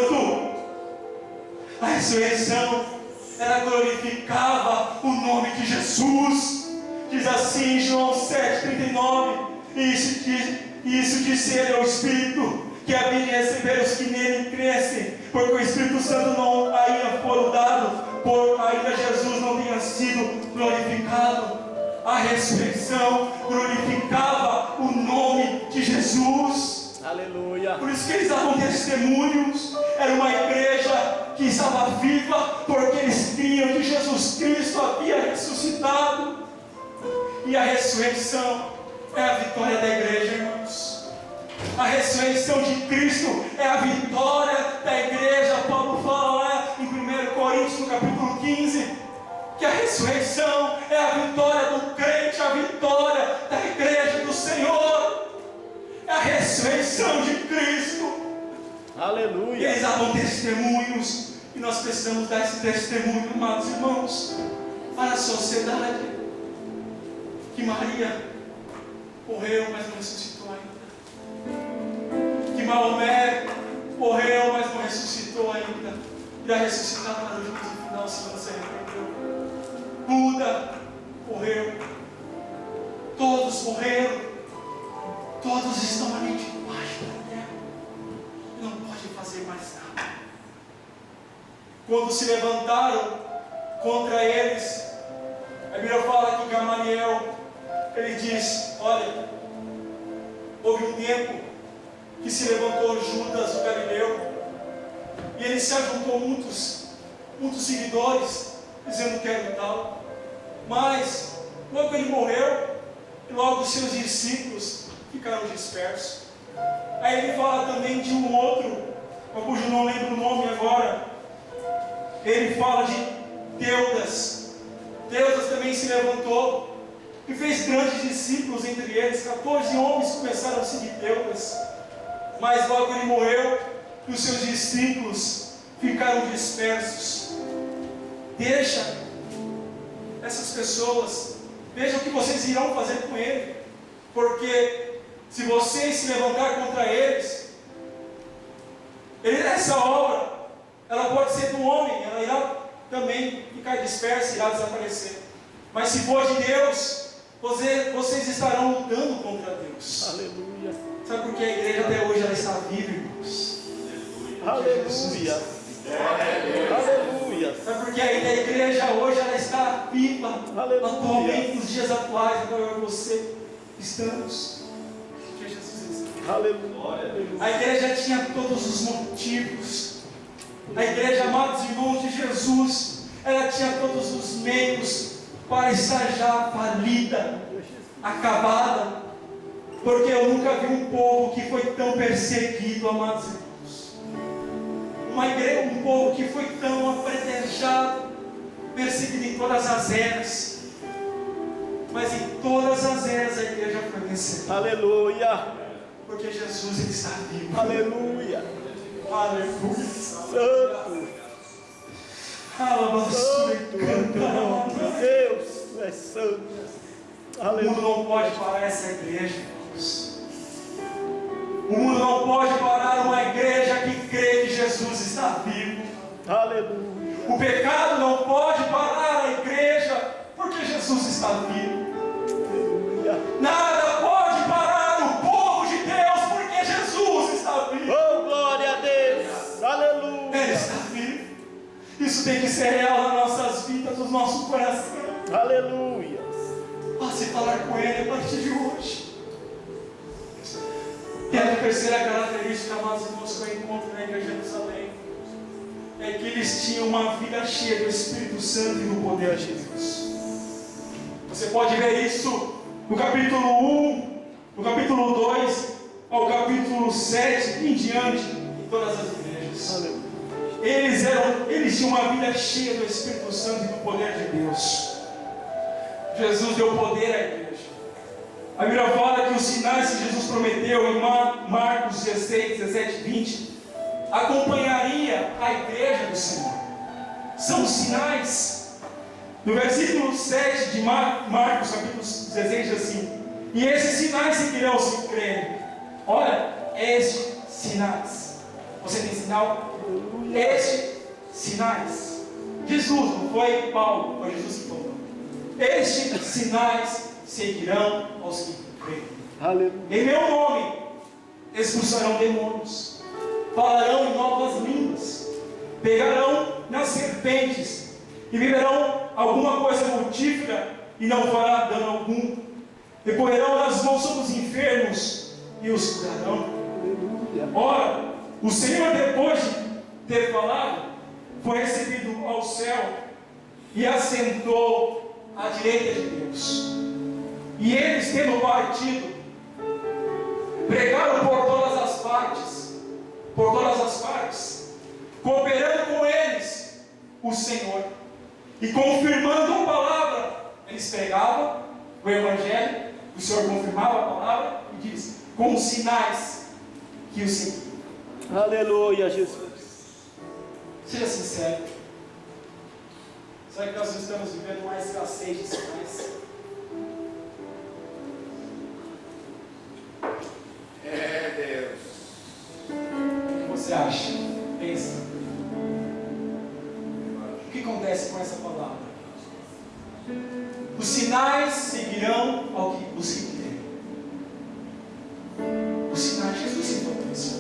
morto. A ressurreição, ela glorificava o nome de Jesus. Diz assim em João 7,39: Isso disse ele ao Espírito, que havia de receber os que nele crescem, porque o Espírito Santo não ainda foi dado, por ainda Jesus não tinha sido glorificado. A ressurreição glorificava o nome de Jesus. Aleluia. Por isso que eles davam testemunhos. Era uma igreja que estava viva, porque eles criam que Jesus Cristo havia ressuscitado. E a ressurreição é a vitória da igreja, irmãos. A ressurreição de Cristo é a vitória da igreja. Paulo fala lá em 1 Coríntios, no capítulo 15, que a ressurreição é a vitória do crente, a vitória da igreja do Senhor. É a ressurreição de Cristo. E Aleluia. eles davam testemunhos, e nós precisamos dar esse testemunho, amados irmãos, para a sociedade, que Maria morreu, mas não ressuscitou ainda. Que Maomé morreu, mas não ressuscitou ainda. Irá ressuscitar para o juízo final, se não se arrependeu. Buda morreu. Todos morreram. Todos estão ali debaixo da terra. Não pode fazer mais nada. Quando se levantaram contra eles, a Bíblia fala que Gamaliel, ele diz: olha, houve um tempo que se levantou Judas o Galileu, e ele se ajuntou muitos seguidores, dizendo que era tal. Mas logo ele morreu, e logo os seus discípulos ficaram dispersos. Aí ele fala também de um outro, cujo não lembro o nome agora. Ele fala de Teudas. Teudas também se levantou e fez grandes discípulos entre eles. 14 homens começaram a seguir Teudas. Mas logo ele morreu e os seus discípulos ficaram dispersos. Deixa essas pessoas, veja o que vocês irão fazer com ele, porque se vocês se levantar contra eles, essa obra, ela pode ser do homem, ela irá também ficar dispersa, irá desaparecer. Mas se for de Deus, vocês estarão lutando contra Deus. Aleluia. Sabe por que a igreja até hoje ela está viva, irmãos? Aleluia. Aleluia. Sabe por que a igreja hoje ela está viva? Aleluia. Atualmente, nos dias atuais, agora eu e você estamos. Porque Jesus está. Aleluia. A igreja tinha todos os motivos. A igreja, amados irmãos de Jesus, ela tinha todos os meios para estar já falida, acabada, porque eu nunca vi um povo que foi tão perseguido, amados irmãos. Uma igreja, um povo que foi tão apredejado, perseguido em todas as eras, mas em todas as eras a igreja foi vencida. Aleluia. Porque Jesus ele está vivo. Aleluia. Aleluia. Santo. Santo nome de Deus. Tu és santo. O mundo Aleluia. não pode parar essa igreja, irmãos. O mundo não pode parar uma igreja que crê que Jesus está vivo. Aleluia. O pecado não pode parar a igreja, porque Jesus está vivo. Aleluia. Nada pode parar o povo de Deus, porque Jesus está vivo. Oh, glória a Deus. Ele Aleluia. está vivo. Isso tem que ser real nas nossas vidas, no nosso coração. Aleluia. Passe a falar com Ele a partir de hoje. E a terceira característica, amados irmãos, que eu encontro na igreja de Jerusalém, é que eles tinham uma vida cheia do Espírito Santo e do poder de Deus. Você pode ver isso no capítulo 1, no capítulo 2, ao capítulo 7 em diante, em todas as igrejas. Aleluia. Eles tinham uma vida cheia do Espírito Santo e do poder de Deus. Jesus deu poder à igreja. A Bíblia fala que os sinais que Jesus prometeu em Marcos 16, 17, 20 acompanharia a igreja do Senhor. São os sinais. No versículo 7 de Marcos, capítulo 16, diz assim: e esses sinais seguirão os que crerem. Olha, estes sinais. Você tem sinal? Estes sinais, Jesus, não foi Paulo, foi Jesus que falou. Estes sinais seguirão aos que creem. Aleluia. Em meu nome expulsarão demônios, falarão em novas línguas, pegarão nas serpentes e beberão alguma coisa mortífera e não fará dano algum. Recorrerão nas mãos sobre os enfermos e os curarão. Aleluia. Ora, o Senhor, depois de ter falado, foi recebido ao céu e assentou à direita de Deus. E eles, tendo partido, pregaram por todas as partes, cooperando com eles o Senhor, e confirmando a palavra. Eles pregavam o Evangelho, o Senhor confirmava a palavra e diz, com os sinais que o seguiam. Aleluia, Jesus. Seja sincero. Será que nós estamos vivendo uma escassez de sinais? Deus. O que você acha? Pensa. O que acontece com essa palavra? Os sinais seguirão os que creem. Os sinais, Jesus citou isso.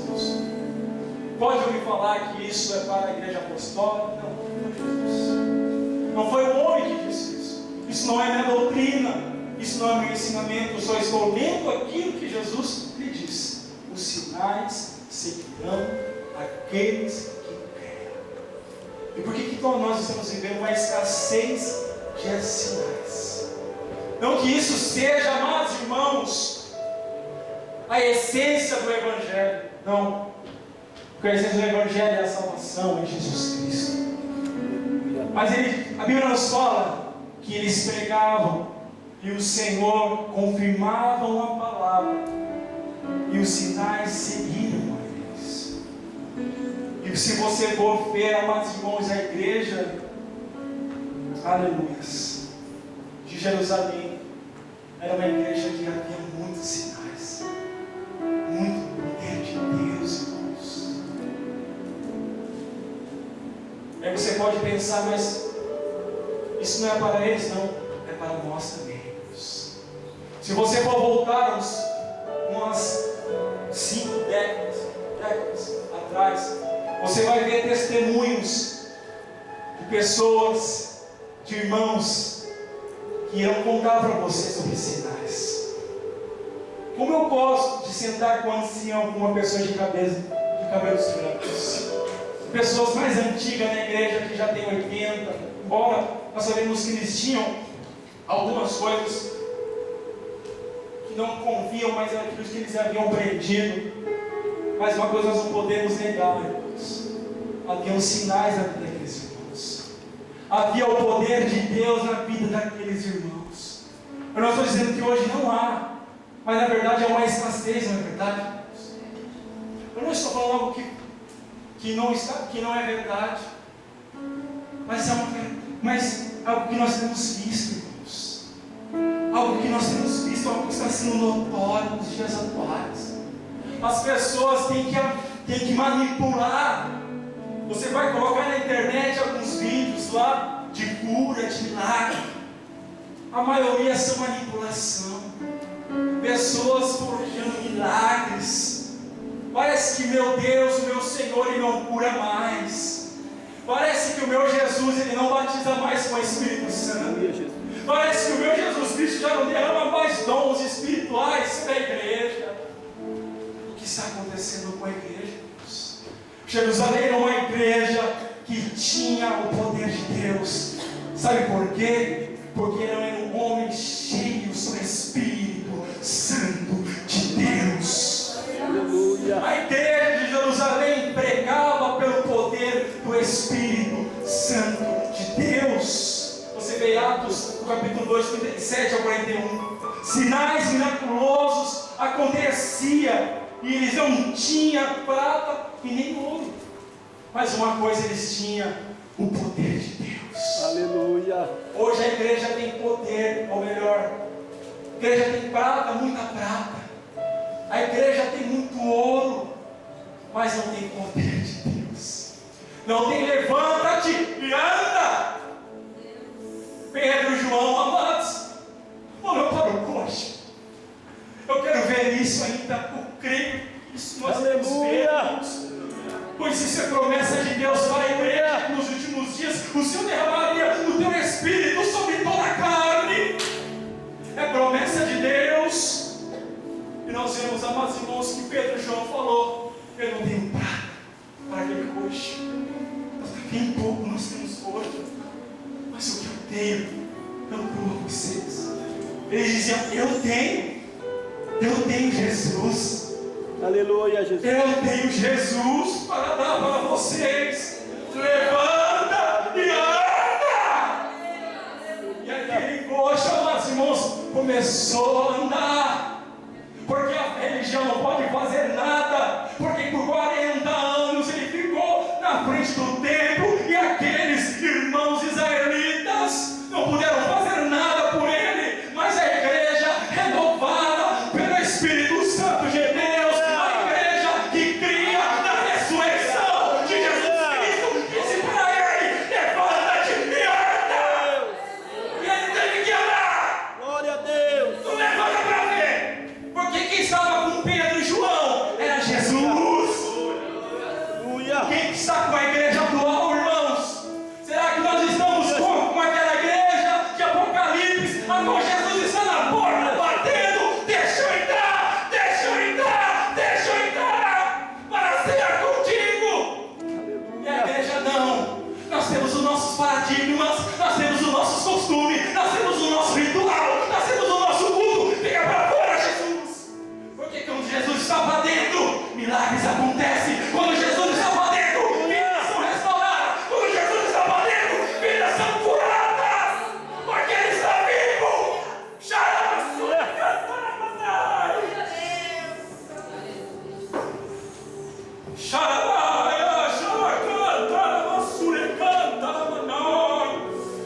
Pode ouvir falar que isso é para a igreja apostólica? Não, não foi Jesus. Não foi o homem que disse isso. Isso não é minha doutrina. Isso não é meu ensinamento. Eu só estou lendo aquilo que Jesus lhe disse. Os sinais seguirão aqueles que creem. E por que nós estamos vivendo uma escassez de sinais? Não que isso seja, amados irmãos, a essência do Evangelho. Não. Porque a essência do Evangelho é a salvação em Jesus Cristo. Mas a Bíblia nos fala que eles pregavam e o Senhor confirmavam a palavra e os sinais seguiram a eles. E se você for ver, amados irmãos, a igreja, aleluias, de Jerusalém, era uma igreja que havia muitos sinais, muito poder de Deus, irmãos. Aí você pode pensar, mas isso não é para eles, não, é para nós também, irmãos. Se você for voltar umas 5 décadas atrás, você vai ver testemunhos de pessoas, de irmãos, que irão contar para você sobre sinais. Como eu gosto de sentar com um ancião, com uma pessoa de cabelos brancos, pessoas mais antigas na igreja, que já tem 80, embora nós sabemos que eles tinham algumas coisas que não conviam, mas era aquilo que eles haviam aprendido. Mas uma coisa nós não podemos negar, irmãos: haviam sinais na vida daqueles irmãos, havia o poder de Deus na vida daqueles irmãos. Eu não estou dizendo que hoje não há, mas na verdade é uma escassez, não é verdade, irmãos? Eu não estou falando algo que não é verdade, mas algo que nós temos visto, irmãos. Algo que nós temos visto, algo que está sendo notório nos dias atuais. As pessoas têm que manipular. Você vai colocar na internet alguns vídeos lá de cura, de milagre. A maioria são manipulação. Pessoas forjando milagres. Parece que meu Deus, o meu Senhor, Ele não cura mais. Parece que o meu Jesus, Ele não batiza mais com o Espírito Santo. Parece que o meu Jesus Cristo já não derrama mais dons espirituais para a igreja. O que está acontecendo com a igreja? Jerusalém era uma igreja que tinha o poder de Deus. Sabe por quê? Porque eram homens cheios do Espírito Santo de Deus. Aleluia. A igreja de Jerusalém pregava pelo poder do Espírito Santo de Deus. Você vê Atos, no capítulo 2, 37 ao 41. Sinais miraculosos aconteciam, e eles não tinham prata e nem ouro, mas uma coisa eles tinham: o poder de Deus. Aleluia. Hoje a igreja tem poder, ou melhor, a igreja tem prata, muita prata. A igreja tem muito ouro, mas não tem poder de Deus. Não tem levanta-te e anda. Pedro e João, amados, olhou para o coxo. Eu quero ver isso ainda. Eu creio que isso nós devemos ver, irmãos. Pois isso é promessa de Deus para a igreja. Nos últimos dias, o Senhor derramaria o teu Espírito sobre toda a carne. É promessa de Deus. E nós vemos, amados irmãos, que Pedro e João falou: eu não tenho prata para aquele coxo. Bem pouco nós temos hoje, mas o que eu tenho, eu dou a vocês. Eles diziam: eu tenho Jesus. Aleluia, Jesus. Eu tenho Jesus para dar para vocês. Levanta e anda. E aquele coxo, amados irmãos, começou a andar. Porque a religião não pode fazer nada. Porque por 40 anos ele ficou na frente do templo. E aqueles irmãos israelitas não puderam fazer nada por ele. Mas a igreja renovada pelo Espírito Santo de Deus, a igreja que cria na ressurreição de Jesus Cristo, disse para ele: levanta-te e anda. E ele teve que andar. Glória a Deus. Tu levanta para ver. Porque quem estava com Pedro e João era Jesus. Aleluia. Quem está com a igreja atual, irmãos? Será que nós estamos com aquela igreja de Apocalipse? Agora Jesus está na porta batendo. Deixa eu entrar, deixa eu entrar, deixa eu entrar para cear contigo. E a igreja não. Nós temos os nossos paradigmas, nós temos os nossos costumes, nós temos o nosso ritual, nós temos o nosso culto. Fica para fora, Jesus. Porque quando Jesus está para dentro, milagres acontecem. Quando Jesus está para dentro, vidas são restauradas. Quando Jesus está para dentro, vidas são curadas. Porque Ele está vivo.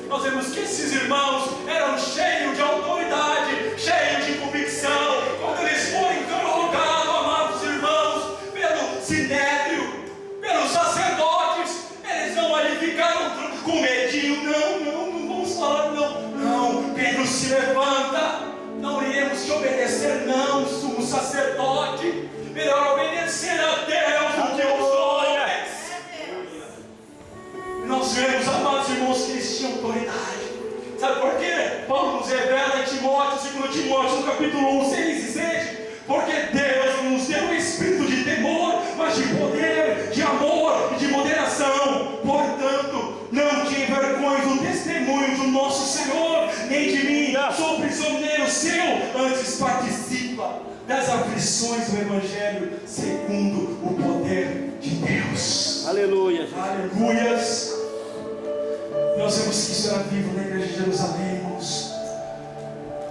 Nós vemos que esses irmãos eram cheios de autoridade, cheios de convicção. Quando eles foram interrogados, amados irmãos, pelo sinédrio, pelos sacerdotes, eles não ali ficaram com medinho. Não vamos falar, não. Pedro se levanta. Não iremos te obedecer, não, sumo sacerdote. Melhor obedecer a Deus do que aos homens. Nós vemos, amados irmãos, que eles tinham autoridade. Sabe por quê? Paulo nos revela em Timóteo, 2 Timóteo, no capítulo 1, 6 e 7. Porque Deus nos deu um espírito de temor, mas de poder, de amor e de moderação. Portanto, não te envergonhes do testemunho do nosso Senhor, nem de mim. Sou prisioneiro seu, antes participa das aflições do Evangelho, segundo o poder de Deus. Aleluia, Jesus. Aleluias. Nós vemos que isso era vivo na igreja de Jerusalém, irmãos.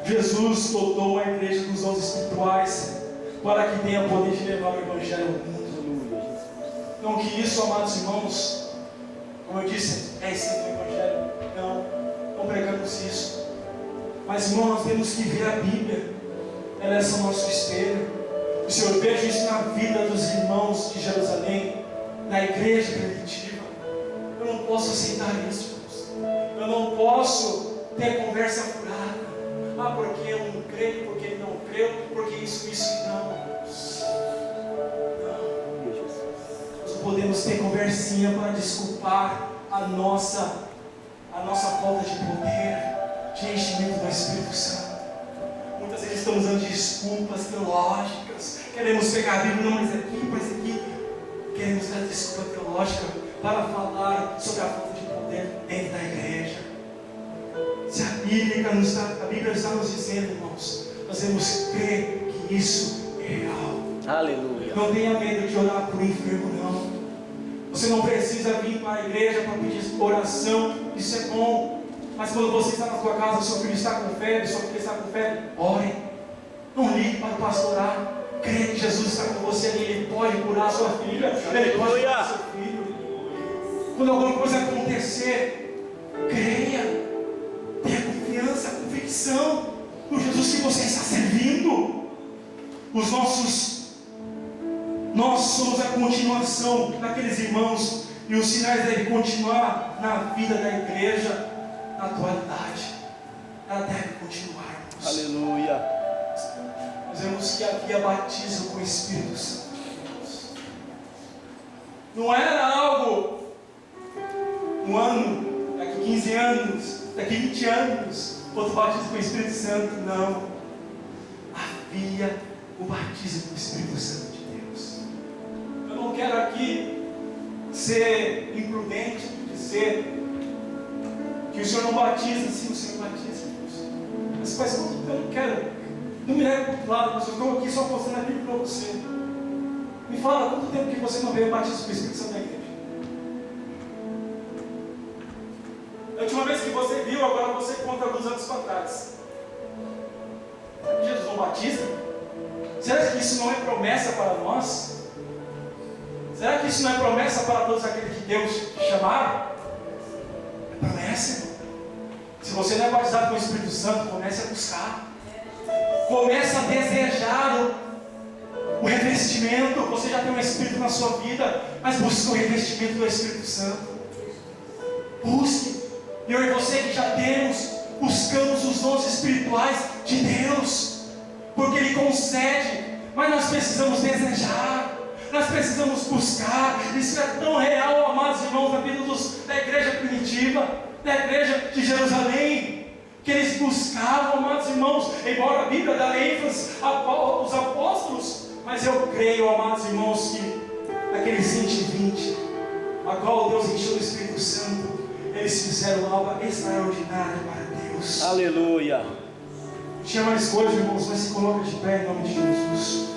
Jesus dotou a igreja dos dons espirituais para que tenha poder de levar o Evangelho ao mundo. Aleluia, Jesus. Não que isso, amados irmãos, como eu disse, é escrito no Evangelho. Não pregamos isso. Mas, irmãos, nós temos que ver a Bíblia. Ela é o nosso espelho. O Senhor, veja isso na vida dos irmãos de Jerusalém, na igreja primitiva. Eu não posso aceitar isso, irmãos. Eu não posso ter conversa furada. Porque eu não creio, porque ele não creu, porque isso não. Nós podemos ter conversinha para desculpar a nossa falta de poder, de enchimento do Espírito Santo. Muitas vezes estamos usando desculpas teológicas. Queremos pegar a Bíblia, mas aqui. Queremos dar desculpa teológica para falar sobre a falta de poder dentro da igreja. Se a Bíblia está nos dizendo, irmãos, nós devemos crer que isso é real. Aleluia. Não tenha medo de orar por um enfermo, não. Você não precisa vir para a igreja para pedir oração, isso é bom. Mas quando você está na sua casa, seu filho está com febre, sua filha está com febre, ore. Não ligue para o pastor orar. Creia que Jesus está com você ali, Ele pode curar a sua filha, Ele pode curar seu filho. Quando alguma coisa acontecer, creia. Tenha confiança, convicção no Jesus que você está servindo. Nós somos a continuação daqueles irmãos. E os sinais devem continuar na vida da igreja, na atualidade. Ela deve continuar, irmãos. Aleluia. Nós vemos que havia batismo com o Espírito Santo. Não era algo, um ano, daqui 15 anos, daqui 20 anos, outro batismo com o Espírito Santo. Não. Havia o batismo com o Espírito Santo de Deus. Eu não quero aqui ser imprudente de dizer que o Senhor não batiza, sim, o Senhor batiza. Mas faz quanto tempo eu não quero, não me leve para o outro lado, mas eu estou aqui só postando a Bíblia para você. Me fala, quanto tempo que você não veio batismo com o Espírito Santo na igreja? A última vez que você viu, agora você conta alguns anos para trás. Jesus não batiza? Será que isso não é promessa para nós? Será que isso não é promessa para todos aqueles que Deus chamaram? É promessa, irmão. Se você não é batizado com o Espírito Santo, comece a buscar. Comece a desejar o revestimento. Você já tem um Espírito na sua vida, mas busque o revestimento do Espírito Santo. Busque. Eu e você que já temos, buscamos os dons espirituais de Deus, porque Ele concede, mas nós precisamos desejar, nós precisamos buscar. Isso é tão real, amados irmãos, na vida da igreja primitiva, da igreja de Jerusalém, que eles buscavam, amados irmãos, embora a Bíblia dá ênfase aos apóstolos, mas eu creio, amados irmãos, que aqueles 120, a qual Deus encheu do Espírito Santo, eles fizeram algo extraordinário para Deus. Aleluia. Tinha mais coisas, irmãos, mas se coloca de pé em nome de Jesus.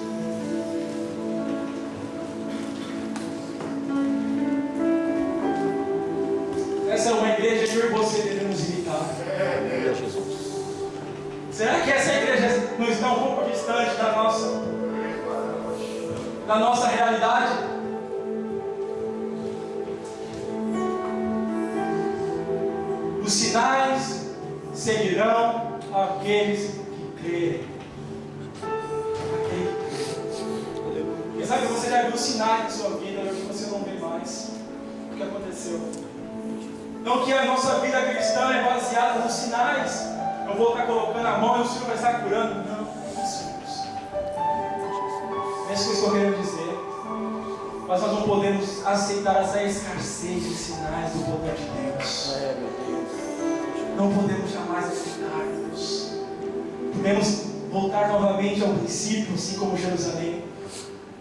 Essa é uma igreja que eu e você devemos imitar. Será que essa igreja não está um pouco distante da nossa realidade? Os sinais seguirão aqueles que crerem. Quem sabe você já viu sinais na sua vida, hoje você não vê mais. O que aconteceu? Não que a nossa vida cristã é baseada nos sinais. Eu vou estar colocando a mão e o Senhor vai estar curando. Não, é isso. É isso que eu estou querendo dizer. Mas nós não podemos aceitar essa escassez de sinais do poder de Deus. Não podemos jamais aceitar, Deus. Podemos voltar novamente ao princípio, assim como Jerusalém.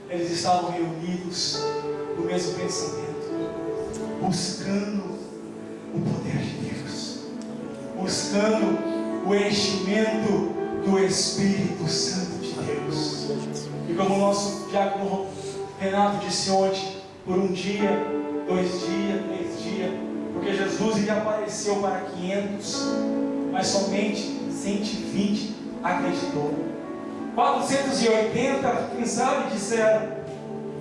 Eles estavam reunidos no mesmo pensamento, buscando o poder de Deus, buscando o enchimento do Espírito Santo de Deus. E como o nosso diácono Renato disse ontem, por um dia, 2 dias, 3 dias, porque Jesus ele apareceu para 500, mas somente 120 acreditou. 480, quem sabe, disseram: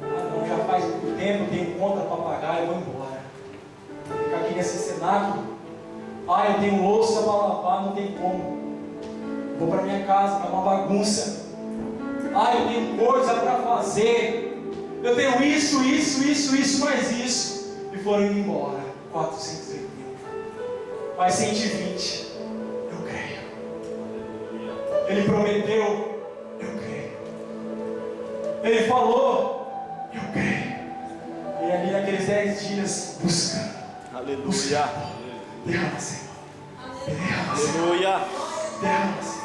não, já faz muito tempo, tenho conta para pagar, eu vou embora. Ficar aqui nesse cenáculo, eu tenho louça para lavar, não tem como. Vou para minha casa, está uma bagunça. Eu tenho coisa para fazer. Eu tenho isso, mais isso. E foram indo embora. 480. Mas 120, eu creio. Ele prometeu, eu creio. Ele falou, eu creio. E ali naqueles 10 dias, buscando. Aleluia. Derrama, Senhor. Derrama, Senhor. Aleluia. Derrama, Senhor.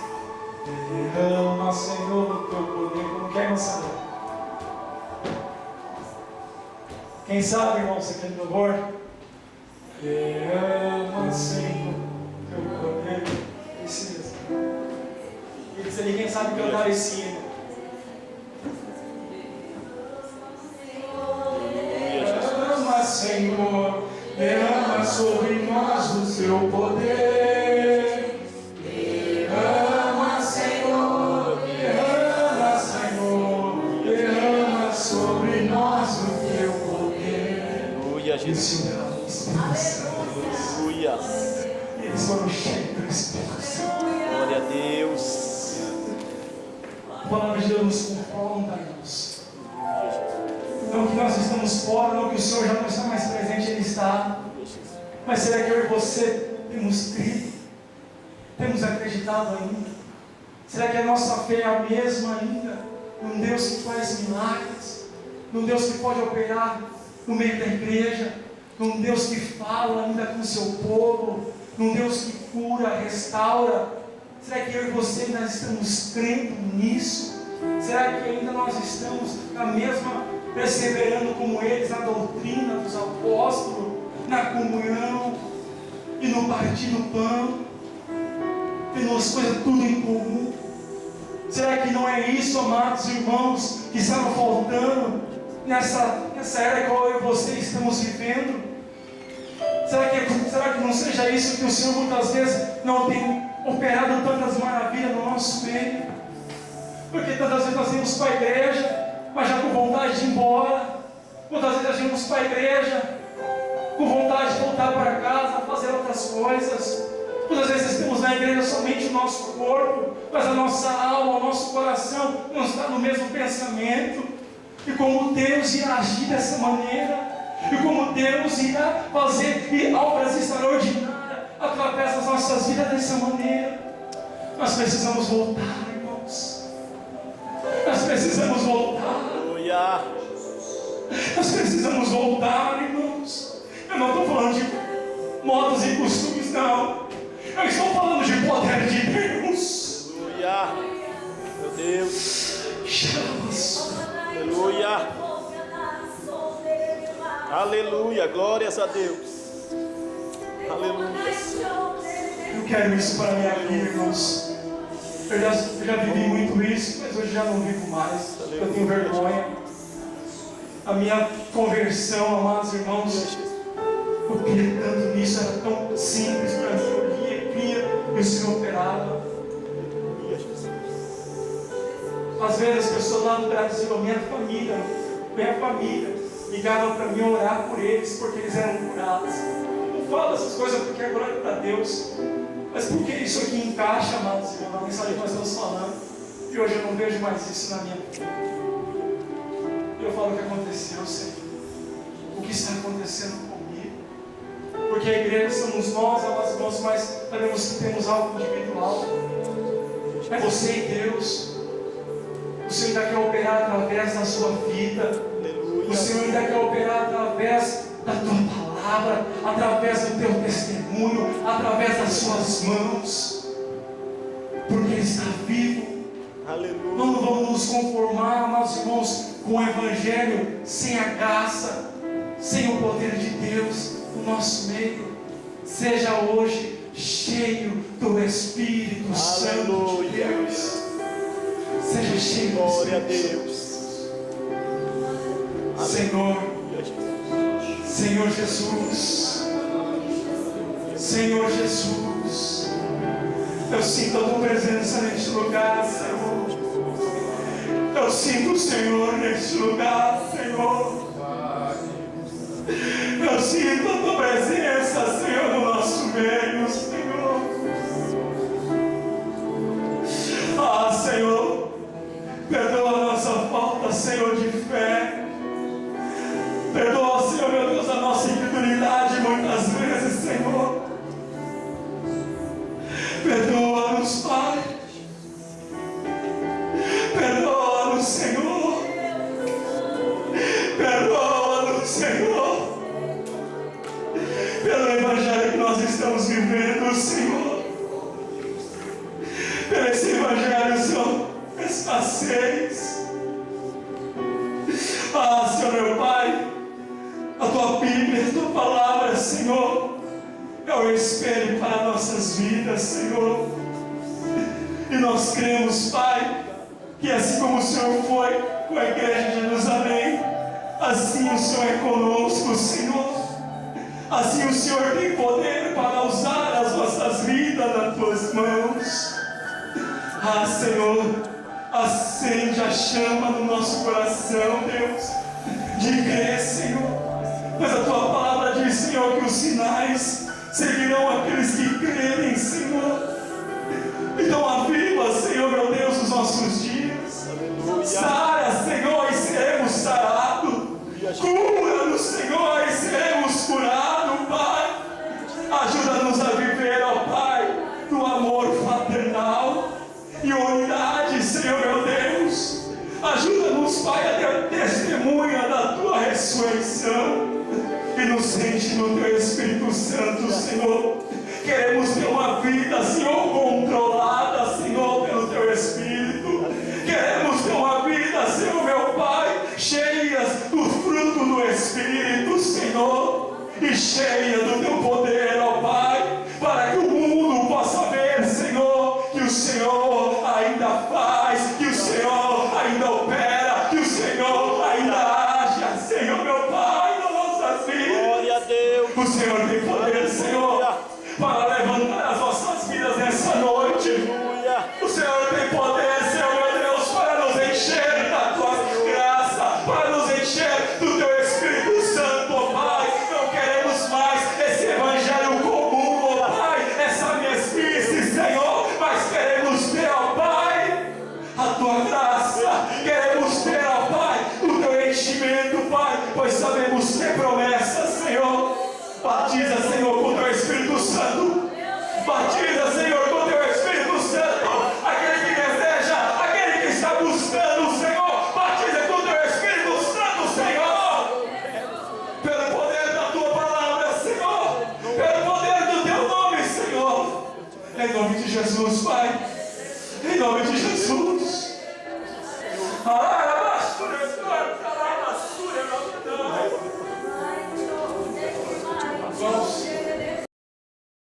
Derrama, Senhor, o teu poder. Como quer, Senhor? Quem sabe, irmãos, aquele louvor? Derrama, Senhor, teu poder. Esse mesmo. E se ninguém sabe cantar esse hino. Derrama, Senhor, derrama sobre nós o seu poder. Derrama, Senhor, derrama, Senhor, derrama sobre nós o teu poder. Aleluia, Jesus. Aleluia. Eles foram cheios do Espírito Santo. Glória a Deus. A palavra de Deus nos confronta, irmãos. Não que nós estamos fora, não que o Senhor já não está mais presente está. Mas será que eu e você temos crido? Temos acreditado ainda? Será que a nossa fé é a mesma ainda? Num Deus que faz milagres, num Deus que pode operar no meio da igreja, num Deus que fala ainda com o seu povo, num Deus que cura, restaura. Será que eu e você ainda estamos crendo nisso? Será que ainda nós estamos na mesma, perseverando como eles, na doutrina dos apóstolos, na comunhão e no partir do pão, tendo as coisas tudo em comum? Será que não é isso, amados irmãos, que estava faltando nessa era que eu e você estamos vivendo? Será que não seja isso que o Senhor muitas vezes não tem operado tantas maravilhas no nosso meio? Porque tantas vezes nós vamos para a igreja, mas já com vontade de ir embora. Muitas vezes nós vamos para a igreja com vontade de voltar para casa, fazer outras coisas. Muitas vezes temos na igreja somente o nosso corpo, mas a nossa alma, o nosso coração não está no mesmo pensamento. E como Deus irá agir dessa maneira, e como Deus irá fazer obras extraordinárias através das nossas vidas dessa maneira. Nós precisamos voltar, irmãos. Nós precisamos voltar. Nós precisamos voltar, irmãos. Eu não estou falando de modos e costumes, não. Eu estou falando de poder de Deus. Aleluia. Meu Deus. Aleluia. Aleluia. Glórias a Deus. Aleluia. Eu quero isso para a minha vida, irmãos. Eu já vivi muito isso, mas hoje já não vivo mais. Eu tenho vergonha. A minha conversão, amados irmãos, eu cria tanto nisso, era tão simples para mim. Eu lia, cria, e o Senhor operava. Às vezes as pessoas lá no Brasil, a minha família, ligavam para mim orar por eles, porque eles eram curados. Eu não falo essas coisas porque é glória para Deus, mas porque isso aqui encaixa, amados irmãos, na mensagem que nós estamos falando. E hoje eu não vejo mais isso na minha vida. E eu falo o que aconteceu, Senhor. O que está acontecendo comigo? Porque a igreja somos nós, amados irmãos, mas sabemos que temos algo individual. É você e Deus. O Senhor ainda quer operar através da sua vida. O Senhor ainda quer operar através da tua palavra, através do teu testemunho, através das suas mãos. Porque Ele está vivo. Aleluia. Não vamos nos conformar, amados irmãos, com o Evangelho sem a graça, sem o poder de Deus no nosso meio. Seja hoje cheio do Espírito Santo de Deus. Seja cheio do Glória a Espírito Deus. Senhor Jesus, Senhor Jesus, eu sinto a tua presença neste lugar, Senhor. Eu sinto o Senhor neste lugar, Senhor. Eu sinto a tua presença, Senhor, no nosso meio, Senhor. Ah, Senhor, perdoa a nossa falta, Senhor, de fé. Perdoa, Senhor, meu Deus, a nossa incredulidade muitas vezes, Senhor. Perdoa-nos, Pai. Perdoa-nos, Senhor. Perdoa-nos, Senhor. Pelo Evangelho que nós estamos vivendo, Senhor. Pelo esse Evangelho, Senhor, escassez. Ah, Senhor, meu Pai. A tua Bíblia, a tua palavra, Senhor, é o espelho para nossas vidas, Senhor. E nós cremos, Pai, que assim como o Senhor foi com a igreja de Jerusalém, assim o Senhor é conosco, Senhor. Assim o Senhor tem poder para usar as nossas vidas nas tuas mãos. Ah, Senhor, acende a chama no nosso coração, Deus, de crer, Senhor. Mas a tua palavra diz, Senhor, que os sinais seguirão aqueles que crerem, Senhor. Então aviva, Senhor, meu Deus, os nossos dias. Sara, Senhor, e seremos sarados. Cura-nos, Senhor, e seremos curados. uma vida, Senhor, controlada, Senhor, pelo Teu Espírito. Queremos ter uma vida, Senhor, meu Pai, cheias do fruto do Espírito, Senhor, e cheia do Teu poder, ó Pai, para que o mundo possa ver, Senhor, que o Senhor ainda faz, que o Senhor ainda opera, que o Senhor ainda age, Senhor, meu Pai, nas nossas vidas. Glória a Deus. O Senhor tem poder, Senhor, para levantar as nossas vidas nessa noite. Aleluia. O Senhor tem poder, Senhor, meu Deus, para nos encher da Tua graça, para nos encher do Teu Espírito Santo, ó Pai. Não queremos mais esse evangelho comum, ó Pai, essa mesmice, Senhor, mas queremos ter, ó Pai, a Tua graça. Queremos ter, ó Pai, o Teu enchimento, Pai, pois sabemos ter promessas, Senhor. Batiza, Senhor, com o Teu Espírito Santo. Batiza, Senhor, com o Teu Espírito Santo. Aquele que deseja, aquele que está buscando, Senhor. Batiza com o Teu Espírito Santo, Senhor. Pelo poder da Tua palavra, Senhor. Pelo poder do Teu nome, Senhor. Em nome de Jesus, Pai. Em nome de Jesus.